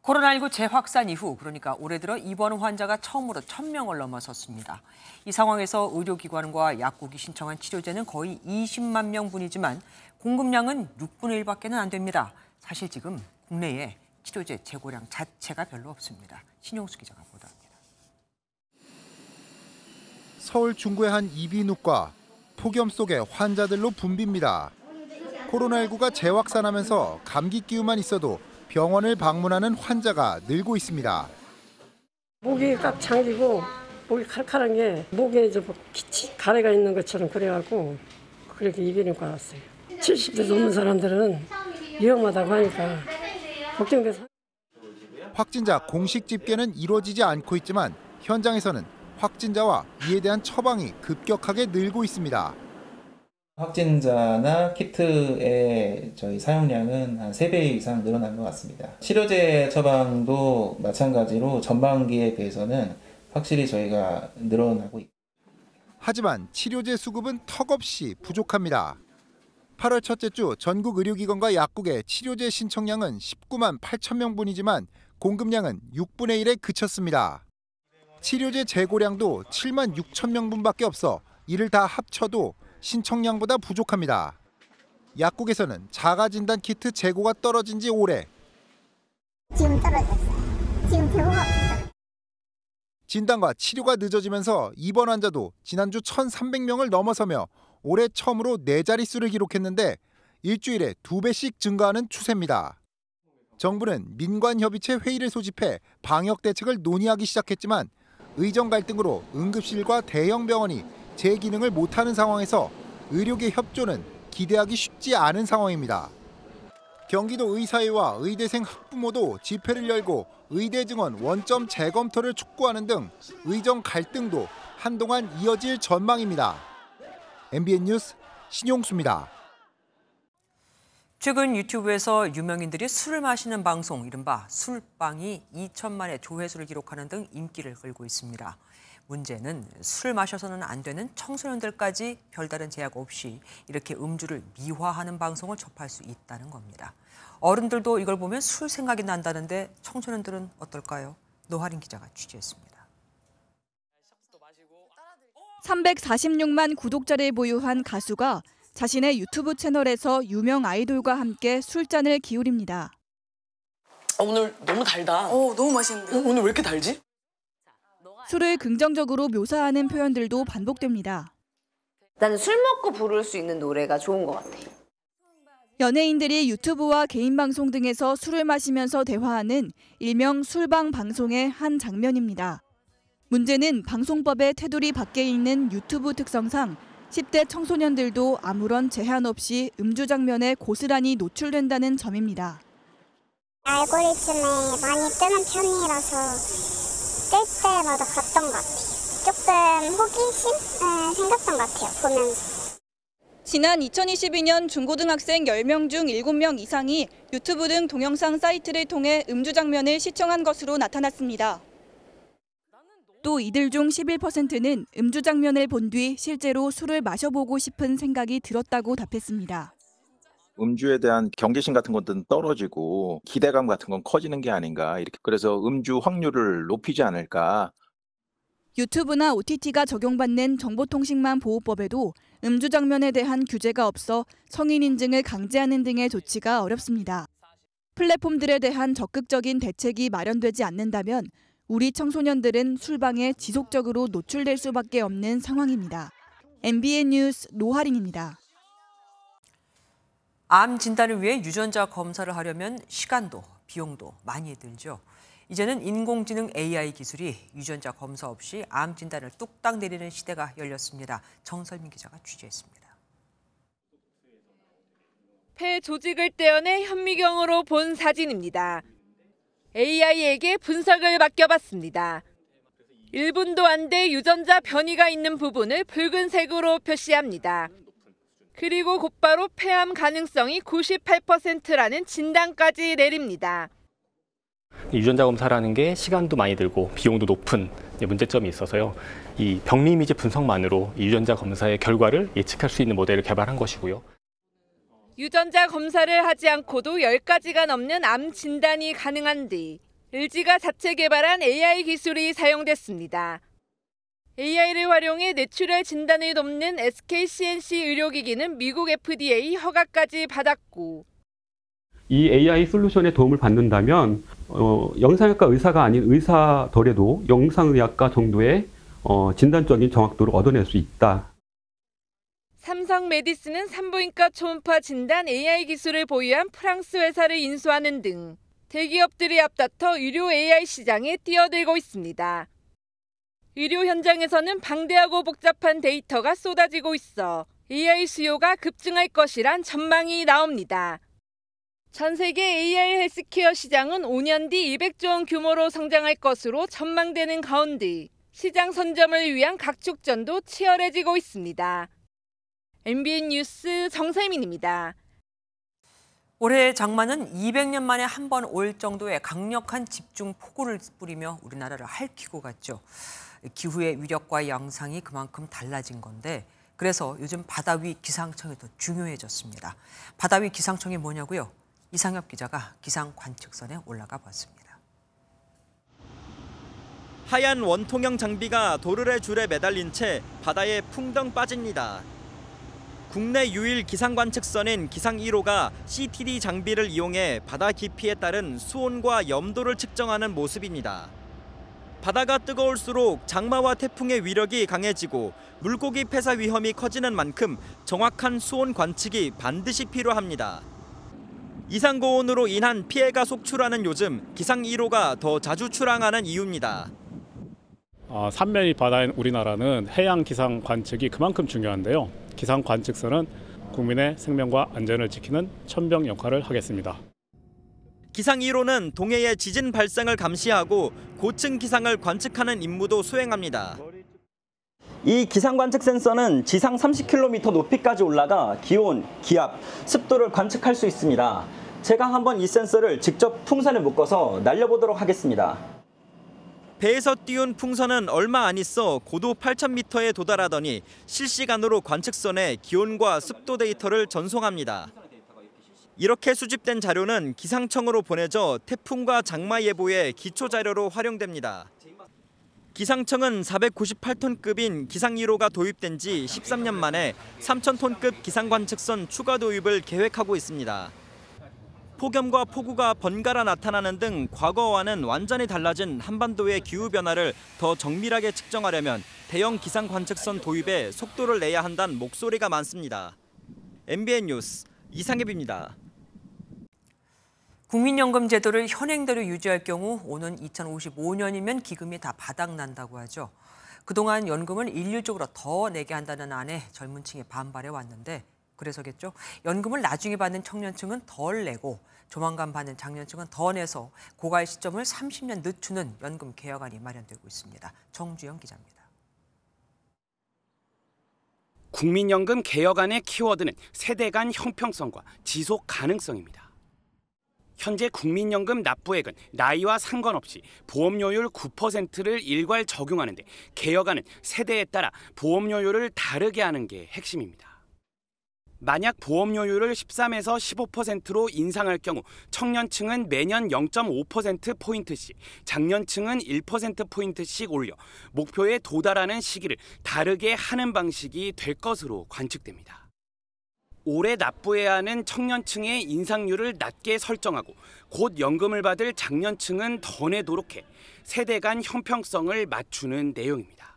코로나19 재확산 이후 그러니까 올해 들어 입원 환자가 처음으로 1,000명을 넘어섰습니다. 이 상황에서 의료기관과 약국이 신청한 치료제는 거의 20만 명분이지만 공급량은 6분의 1밖에는 안 됩니다. 사실 지금 국내에 치료제 재고량 자체가 별로 없습니다. 신용수 기자가 보도합니다. 서울 중구의 한 이비인후과, 폭염 속에 환자들로 붐빕니다. 코로나19가 재확산하면서 감기 기운만 있어도 병원을 방문하는 환자가 늘고 있습니다. 목이 꽉 잠기고 목이 칼칼한 게 목에 가래가 있는 것처럼 그래갖고 그렇게 이비인후과 왔어요. 70대 넘는 사람들은 위험하다고 하니까 걱정돼서. 확진자 공식 집계는 이루어지지 않고 있지만 현장에서는 확진자와 이에 대한 처방이 급격하게 늘고 있습니다. 확진자나 키트의 저희 사용량은 한 3배 이상 늘어난 것 같습니다. 치료제 처방도 마찬가지로 전반기에 비해서는 확실히 저희가 늘어나고 있습니다. 하지만 치료제 수급은 턱없이 부족합니다. 8월 첫째 주 전국 의료기관과 약국의 치료제 신청량은 19만 8천 명분이지만 공급량은 6분의 1에 그쳤습니다. 치료제 재고량도 7만 6천 명분밖에 없어 이를 다 합쳐도 신청량보다 부족합니다. 약국에서는 자가진단 키트 재고가 떨어진 지 오래. 지금 떨어졌어요. 지금 재고가 없어요. 진단과 치료가 늦어지면서 입원 환자도 지난주 1,300명을 넘어서며 올해 처음으로 4자릿수를 기록했는데 일주일에 2배씩 증가하는 추세입니다. 정부는 민관협의체 회의를 소집해 방역 대책을 논의하기 시작했지만 의정 갈등으로 응급실과 대형 병원이 제 기능을 못하는 상황에서 의료계 협조는 기대하기 쉽지 않은 상황입니다. 경기도 의사회와 의대생 학부모도 집회를 열고 의대 증원 원점 재검토를 촉구하는 등 의정 갈등도 한동안 이어질 전망입니다. MBN 뉴스 신용수입니다. 최근 유튜브에서 유명인들이 술을 마시는 방송, 이른바 술방이 2천만의 조회수를 기록하는 등 인기를 끌고 있습니다. 문제는 술 마셔서는 안 되는 청소년들까지 별다른 제약 없이 이렇게 음주를 미화하는 방송을 접할 수 있다는 겁니다. 어른들도 이걸 보면 술 생각이 난다는데 청소년들은 어떨까요? 노하린 기자가 취재했습니다. 346만 구독자를 보유한 가수가 자신의 유튜브 채널에서 유명 아이돌과 함께 술잔을 기울입니다. 오늘 너무 달다. 너무 맛있는데. 오늘 왜 이렇게 달지? 술을 긍정적으로 묘사하는 표현들도 반복됩니다. 나는 술 먹고 부를 수 있는 노래가 좋은 것 같아. 연예인들이 유튜브와 개인 방송 등에서 술을 마시면서 대화하는 일명 술방 방송의 한 장면입니다. 문제는 방송법의 테두리 밖에 있는 유튜브 특성상 10대 청소년들도 아무런 제한 없이 음주 장면에 고스란히 노출된다는 점입니다. 알고리즘에 많이 뜨는 편이라서 뜰 때마다 봤던 것 같아요. 조금 호기심 생겼던 것 같아요, 보면서. 지난 2022년 중고등학생 10명 중 7명 이상이 유튜브 등 동영상 사이트를 통해 음주 장면을 시청한 것으로 나타났습니다. 또 이들 중 11%는 음주 장면을 본 뒤 실제로 술을 마셔보고 싶은 생각이 들었다고 답했습니다. 음주에 대한 경계심 같은 것들은 떨어지고 기대감 같은 건 커지는 게 아닌가. 이렇게 그래서 음주 확률을 높이지 않을까. 유튜브나 OTT가 적용받는 정보통신망 보호법에도 음주 장면에 대한 규제가 없어 성인 인증을 강제하는 등의 조치가 어렵습니다. 플랫폼들에 대한 적극적인 대책이 마련되지 않는다면 우리 청소년들은 술방에 지속적으로 노출될 수밖에 없는 상황입니다. MBN 뉴스 노하린입니다. 암 진단을 위해 유전자 검사를 하려면 시간도 비용도 많이 들죠. 이제는 인공지능 AI 기술이 유전자 검사 없이 암 진단을 뚝딱 내리는 시대가 열렸습니다. 정설민 기자가 취재했습니다. 폐 조직을 떼어내 현미경으로 본 사진입니다. AI에게 분석을 맡겨봤습니다. 1분도 안 돼 유전자 변이가 있는 부분을 붉은색으로 표시합니다. 그리고 곧바로 폐암 가능성이 98%라는 진단까지 내립니다. 유전자 검사라는 게 시간도 많이 들고 비용도 높은 문제점이 있어서요. 이 병리 이미지 분석만으로 이 유전자 검사의 결과를 예측할 수 있는 모델을 개발한 것이고요. 유전자 검사를 하지 않고도 10가지가 넘는 암 진단이 가능한 뒤 LG가 자체 개발한 AI 기술이 사용됐습니다. AI를 활용해 뇌출혈 진단을 돕는 SK-CNC 의료기기는 미국 FDA 허가까지 받았고 이 AI 솔루션의 도움을 받는다면 영상의학과 의사가 아닌 의사더라도 영상의학과 정도의 진단적인 정확도를 얻어낼 수 있다. 삼성 메디스는 산부인과 초음파 진단 AI 기술을 보유한 프랑스 회사를 인수하는 등 대기업들이 앞다퉈 의료 AI 시장에 뛰어들고 있습니다. 의료 현장에서는 방대하고 복잡한 데이터가 쏟아지고 있어 AI 수요가 급증할 것이란 전망이 나옵니다. 전 세계 AI 헬스케어 시장은 5년 뒤 200조 원 규모로 성장할 것으로 전망되는 가운데 시장 선점을 위한 각축전도 치열해지고 있습니다. MBN 뉴스 정세민입니다. 올해 장마는 200년 만에 한 번 올 정도의 강력한 집중 폭우를 뿌리며 우리나라를 핥히고 갔죠. 기후의 위력과 양상이 그만큼 달라진 건데 그래서 요즘 바다위 기상청이 더 중요해졌습니다. 바다위 기상청이 뭐냐고요? 이상엽 기자가 기상 관측선에 올라가 봤습니다. 하얀 원통형 장비가 도르래 줄에 매달린 채 바다에 풍덩 빠집니다. 국내 유일 기상관측선인 기상 1호가 CTD 장비를 이용해 바다 깊이에 따른 수온과 염도를 측정하는 모습입니다. 바다가 뜨거울수록 장마와 태풍의 위력이 강해지고 물고기 폐사 위험이 커지는 만큼 정확한 수온 관측이 반드시 필요합니다. 이상고온으로 인한 피해가 속출하는 요즘 기상 1호가 더 자주 출항하는 이유입니다. 삼면이 바다인 우리나라는 해양 기상 관측이 그만큼 중요한데요. 기상 관측선은 국민의 생명과 안전을 지키는 천병 역할을 하겠습니다. 기상 1호는 동해의 지진 발생을 감시하고 고층 기상을 관측하는 임무도 수행합니다. 이 기상 관측 센서는 지상 30km 높이까지 올라가 기온, 기압, 습도를 관측할 수 있습니다. 제가 한번 이 센서를 직접 풍선에 묶어서 날려보도록 하겠습니다. 배에서 띄운 풍선은 얼마 안 있어 고도 8,000m에 도달하더니 실시간으로 관측선에 기온과 습도 데이터를 전송합니다. 이렇게 수집된 자료는 기상청으로 보내져 태풍과 장마 예보의 기초 자료로 활용됩니다. 기상청은 498톤급인 기상 1호가 도입된 지 13년 만에 3,000톤급 기상 관측선 추가 도입을 계획하고 있습니다. 폭염과 폭우가 번갈아 나타나는 등 과거와는 완전히 달라진 한반도의 기후 변화를 더 정밀하게 측정하려면 대형 기상 관측선 도입에 속도를 내야 한다는 목소리가 많습니다. MBN 뉴스 이상엽입니다. 국민연금 제도를 현행대로 유지할 경우 오는 2055년이면 기금이 다 바닥난다고 하죠. 그동안 연금을 일률적으로 더 내게 한다는 안에 젊은 층이 반발해 왔는데 그래서겠죠. 연금을 나중에 받는 청년층은 덜 내고 조만간 받는 장년층은 더 내서 고갈 시점을 30년 늦추는 연금 개혁안이 마련되고 있습니다. 정주영 기자입니다. 국민연금 개혁안의 키워드는 세대 간 형평성과 지속 가능성입니다. 현재 국민연금 납부액은 나이와 상관없이 보험료율 9%를 일괄 적용하는데 개혁안은 세대에 따라 보험료율을 다르게 하는 게 핵심입니다. 만약 보험료율을 13에서 15%로 인상할 경우 청년층은 매년 0.5%포인트씩, 장년층은 1%포인트씩 올려 목표에 도달하는 시기를 다르게 하는 방식이 될 것으로 관측됩니다. 올해 납부해야 하는 청년층의 인상률을 낮게 설정하고 곧 연금을 받을 장년층은 더 내도록 해 세대 간 형평성을 맞추는 내용입니다.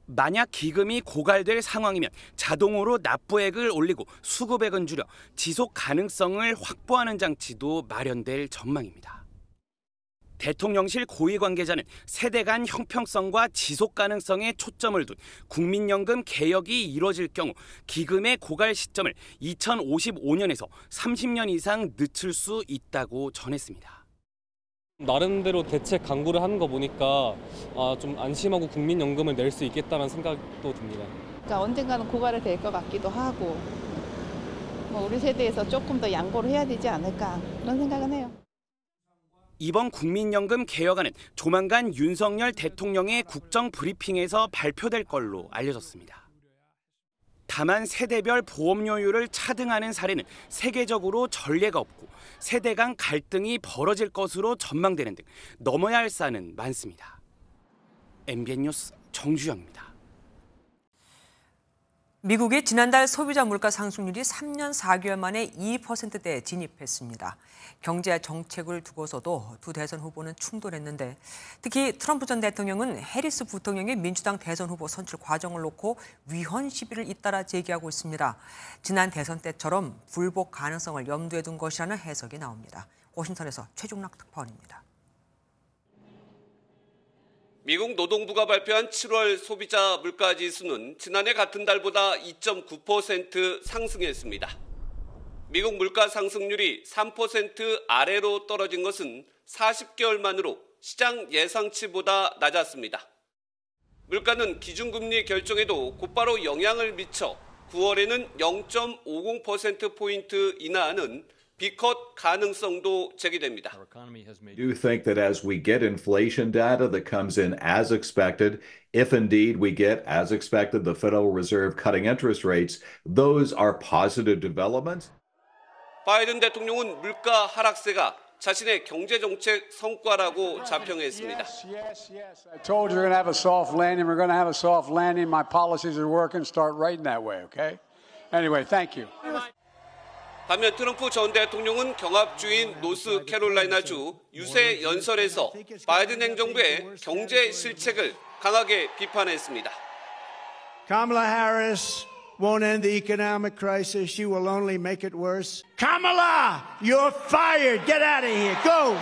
만약 기금이 고갈될 상황이면 자동으로 납부액을 올리고 수급액은 줄여 지속 가능성을 확보하는 장치도 마련될 전망입니다. 대통령실 고위 관계자는 세대 간 형평성과 지속 가능성에 초점을 둔 국민연금 개혁이 이뤄질 경우 기금의 고갈 시점을 2055년에서 30년 이상 늦출 수 있다고 전했습니다. 나름대로 대책 강구를 하는 거 보니까 좀 안심하고 국민연금을 낼 수 있겠다는 생각도 듭니다. 그러니까 언젠가는 고갈이 될 것 같기도 하고 우리 세대에서 조금 더 양보를 해야 되지 않을까 그런 생각은 해요. 이번 국민연금 개혁안은 조만간 윤석열 대통령의 국정 브리핑에서 발표될 걸로 알려졌습니다. 다만 세대별 보험료율을 차등하는 사례는 세계적으로 전례가 없고 세대 간 갈등이 벌어질 것으로 전망되는 등 넘어야 할 산은 많습니다. MBN 뉴스 정주영입니다. 미국이 지난달 소비자 물가 상승률이 3년 4개월 만에 2%대에 진입했습니다. 경제 정책을 두고서도 두 대선 후보는 충돌했는데 특히 트럼프 전 대통령은 해리스 부통령의 민주당 대선 후보 선출 과정을 놓고 위헌 시비를 잇따라 제기하고 있습니다. 지난 대선 때처럼 불복 가능성을 염두에 둔 것이라는 해석이 나옵니다. 워싱턴에서 최중락 특파원입니다. 미국 노동부가 발표한 7월 소비자 물가지수는 지난해 같은 달보다 2.9% 상승했습니다. 미국 물가 상승률이 3% 아래로 떨어진 것은 40개월 만으로 시장 예상치보다 낮았습니다. 물가는 기준금리 결정에도 곧바로 영향을 미쳐 9월에는 0.50%포인트 인하하는 비컷 가능성도 제기됩니다. I do think that as we get inflation data that comes in as expected, if indeed we get, as expected, the Federal Reserve cutting interest rates, those are positive developments. 바이든 대통령은 물가 하락세가 자신의 경제정책 성과라고 자평했습니다. I told you we're going to have a soft landing. We're going to have a soft landing. My policies are working. Start writing that way, okay? Anyway, thank you. 반면 트럼프 전 대통령은 경합주인 노스캐롤라이나주 유세 연설에서 바이든 행정부의 경제 실책을 강하게 비판했습니다. Kamala Harris won't end the economic crisis. She will only make it worse. Kamala, you're fired. Get out of here. Go.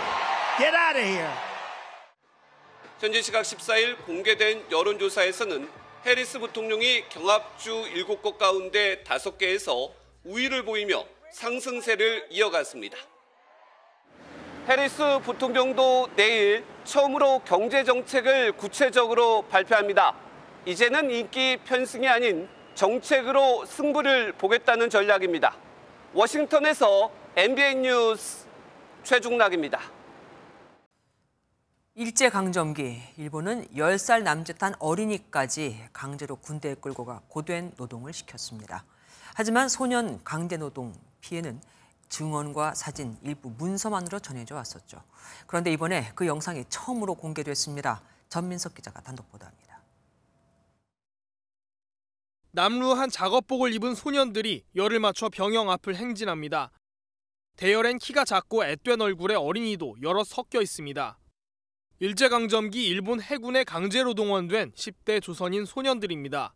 Get out of here. 현지 시각 14일 공개된 여론조사에서는 해리스 부통령이 경합주 7곳 가운데 5개에서 우위를 보이며 상승세를 이어갔습니다. 해리스 부통령도 내일 처음으로 경제정책을 구체적으로 발표합니다. 이제는 인기 편승이 아닌 정책으로 승부를 보겠다는 전략입니다. 워싱턴에서 MBN 뉴스 최중락입니다. 일제강점기, 일본은 10살 남짓한 어린이까지 강제로 군대에 끌고 가 고된 노동을 시켰습니다. 하지만 소년 강제노동 피해는 증언과 사진, 일부 문서만으로 전해져 왔었죠. 그런데 이번에 그 영상이 처음으로 공개됐습니다. 전민석 기자가 단독 보도합니다. 남루한 작업복을 입은 소년들이 열을 맞춰 병영 앞을 행진합니다. 대열엔 키가 작고 앳된 얼굴의 어린이도 여럿 섞여 있습니다. 일제강점기 일본 해군에 강제로 동원된 10대 조선인 소년들입니다.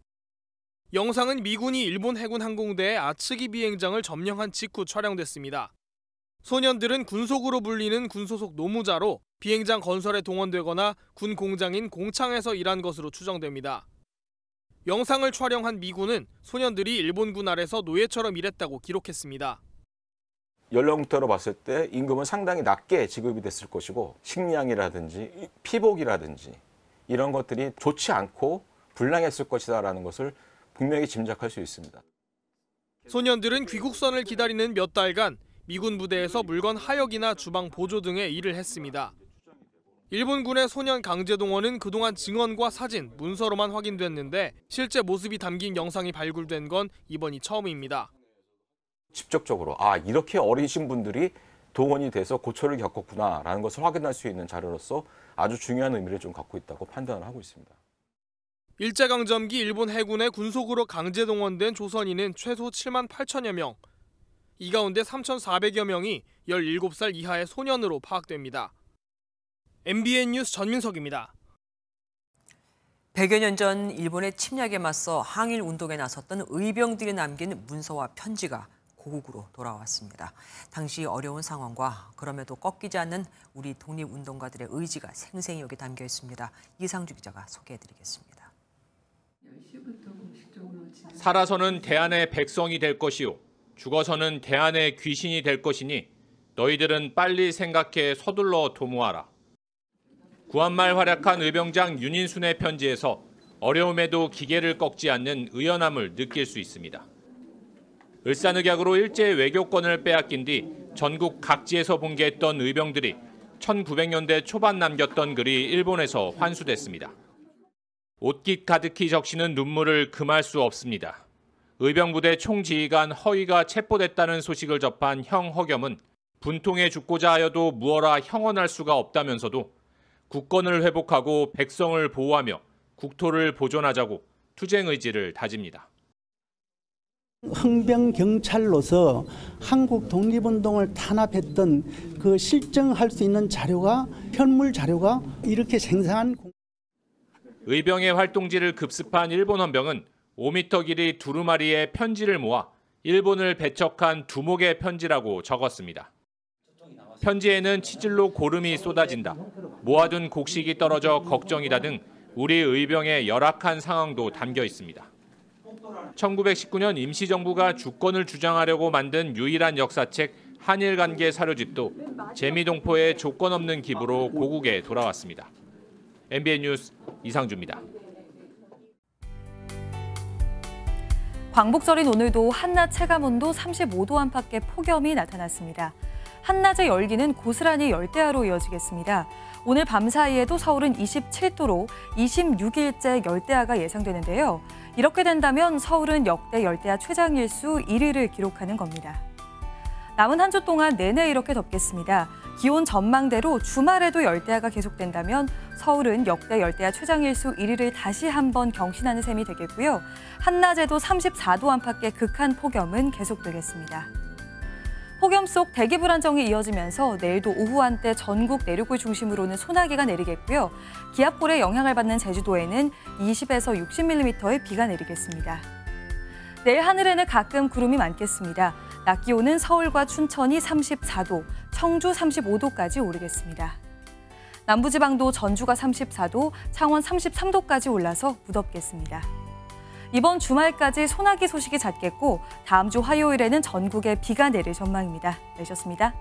영상은 미군이 일본 해군 항공대의 아츠기 비행장을 점령한 직후 촬영됐습니다. 소년들은 군속으로 불리는 군소속 노무자로 비행장 건설에 동원되거나 군 공장인 공창에서 일한 것으로 추정됩니다. 영상을 촬영한 미군은 소년들이 일본군 아래서 노예처럼 일했다고 기록했습니다. 연령대로 봤을 때 임금은 상당히 낮게 지급이 됐을 것이고 식량이라든지 피복이라든지 이런 것들이 좋지 않고 불량했을 것이다라는 것을 분명히 짐작할 수 있습니다. 소년들은 귀국선을 기다리는 몇 달간 미군 부대에서 물건 하역이나 주방 보조 등의 일을 했습니다. 일본군의 소년 강제 동원은 그동안 증언과 사진, 문서로만 확인됐는데 실제 모습이 담긴 영상이 발굴된 건 이번이 처음입니다. 직접적으로 이렇게 어리신 분들이 동원이 돼서 고초를 겪었구나라는 것을 확인할 수 있는 자료로서 아주 중요한 의미를 좀 갖고 있다고 판단을 하고 있습니다. 일제강점기 일본 해군의 군속으로 강제 동원된 조선인은 최소 7만 8천여 명. 이 가운데 3,400여 명이 17살 이하의 소년으로 파악됩니다. MBN 뉴스 전민석입니다. 100여 년 전 일본의 침략에 맞서 항일 운동에 나섰던 의병들이 남긴 문서와 편지가 고국으로 돌아왔습니다. 당시 어려운 상황과 그럼에도 꺾이지 않는 우리 독립운동가들의 의지가 생생히 여기 담겨 있습니다. 이상주 기자가 소개해드리겠습니다. 살아서는 대한의 백성이 될 것이요 죽어서는 대한의 귀신이 될 것이니 너희들은 빨리 생각해 서둘러 도모하라. 구한말 활약한 의병장 윤인순의 편지에서 어려움에도 기계를 꺾지 않는 의연함을 느낄 수 있습니다. 을사늑약으로 일제 외교권을 빼앗긴 뒤 전국 각지에서 봉기했던 의병들이 1900년대 초반 남겼던 글이 일본에서 환수됐습니다. 옷깃 가득히 적시는 눈물을 금할 수 없습니다. 의병부대 총지휘관 허위가 체포됐다는 소식을 접한 형 허겸은 분통에 죽고자 하여도 무어라 형언할 수가 없다면서도 국권을 회복하고 백성을 보호하며 국토를 보존하자고 투쟁 의지를 다집니다. 헌병 경찰로서 한국 독립운동을 탄압했던 그 실증할 수 있는 자료가 현물 자료가 이렇게 생생한 의병의 활동지를 급습한 일본 헌병은 5m 길이 두루마리의 편지를 모아 일본을 배척한 두목의 편지라고 적었습니다. 편지에는 치질로 고름이 쏟아진다, 모아둔 곡식이 떨어져 걱정이다 등 우리 의병의 열악한 상황도 담겨 있습니다. 1919년 임시정부가 주권을 주장하려고 만든 유일한 역사책 한일관계 사료집도 재미동포의 조건 없는 기부로 고국에 돌아왔습니다. MBN 뉴스 이상주입니다. 광복절인 오늘도 한낮 체감온도 35도 안팎의 폭염이 나타났습니다. 한낮의 열기는 고스란히 열대야로 이어지겠습니다. 오늘 밤 사이에도 서울은 27도로 26일째 열대야가 예상되는데요. 이렇게 된다면 서울은 역대 열대야 최장일수 1위를 기록하는 겁니다. 남은 한 주 동안 내내 이렇게 덥겠습니다. 기온 전망대로 주말에도 열대야가 계속된다면 서울은 역대 열대야 최장일수 1위를 다시 한번 경신하는 셈이 되겠고요. 한낮에도 34도 안팎의 극한 폭염은 계속되겠습니다. 폭염 속 대기 불안정이 이어지면서 내일도 오후 한때 전국 내륙을 중심으로는 소나기가 내리겠고요. 기압골의 영향을 받는 제주도에는 20에서 60mm의 비가 내리겠습니다. 내일 하늘에는 가끔 구름이 많겠습니다. 낮 기온은 서울과 춘천이 34도, 청주 35도까지 오르겠습니다. 남부지방도 전주가 34도, 창원 33도까지 올라서 무덥겠습니다. 이번 주말까지 소나기 소식이 잦겠고 다음 주 화요일에는 전국에 비가 내릴 전망입니다. 내셨습니다.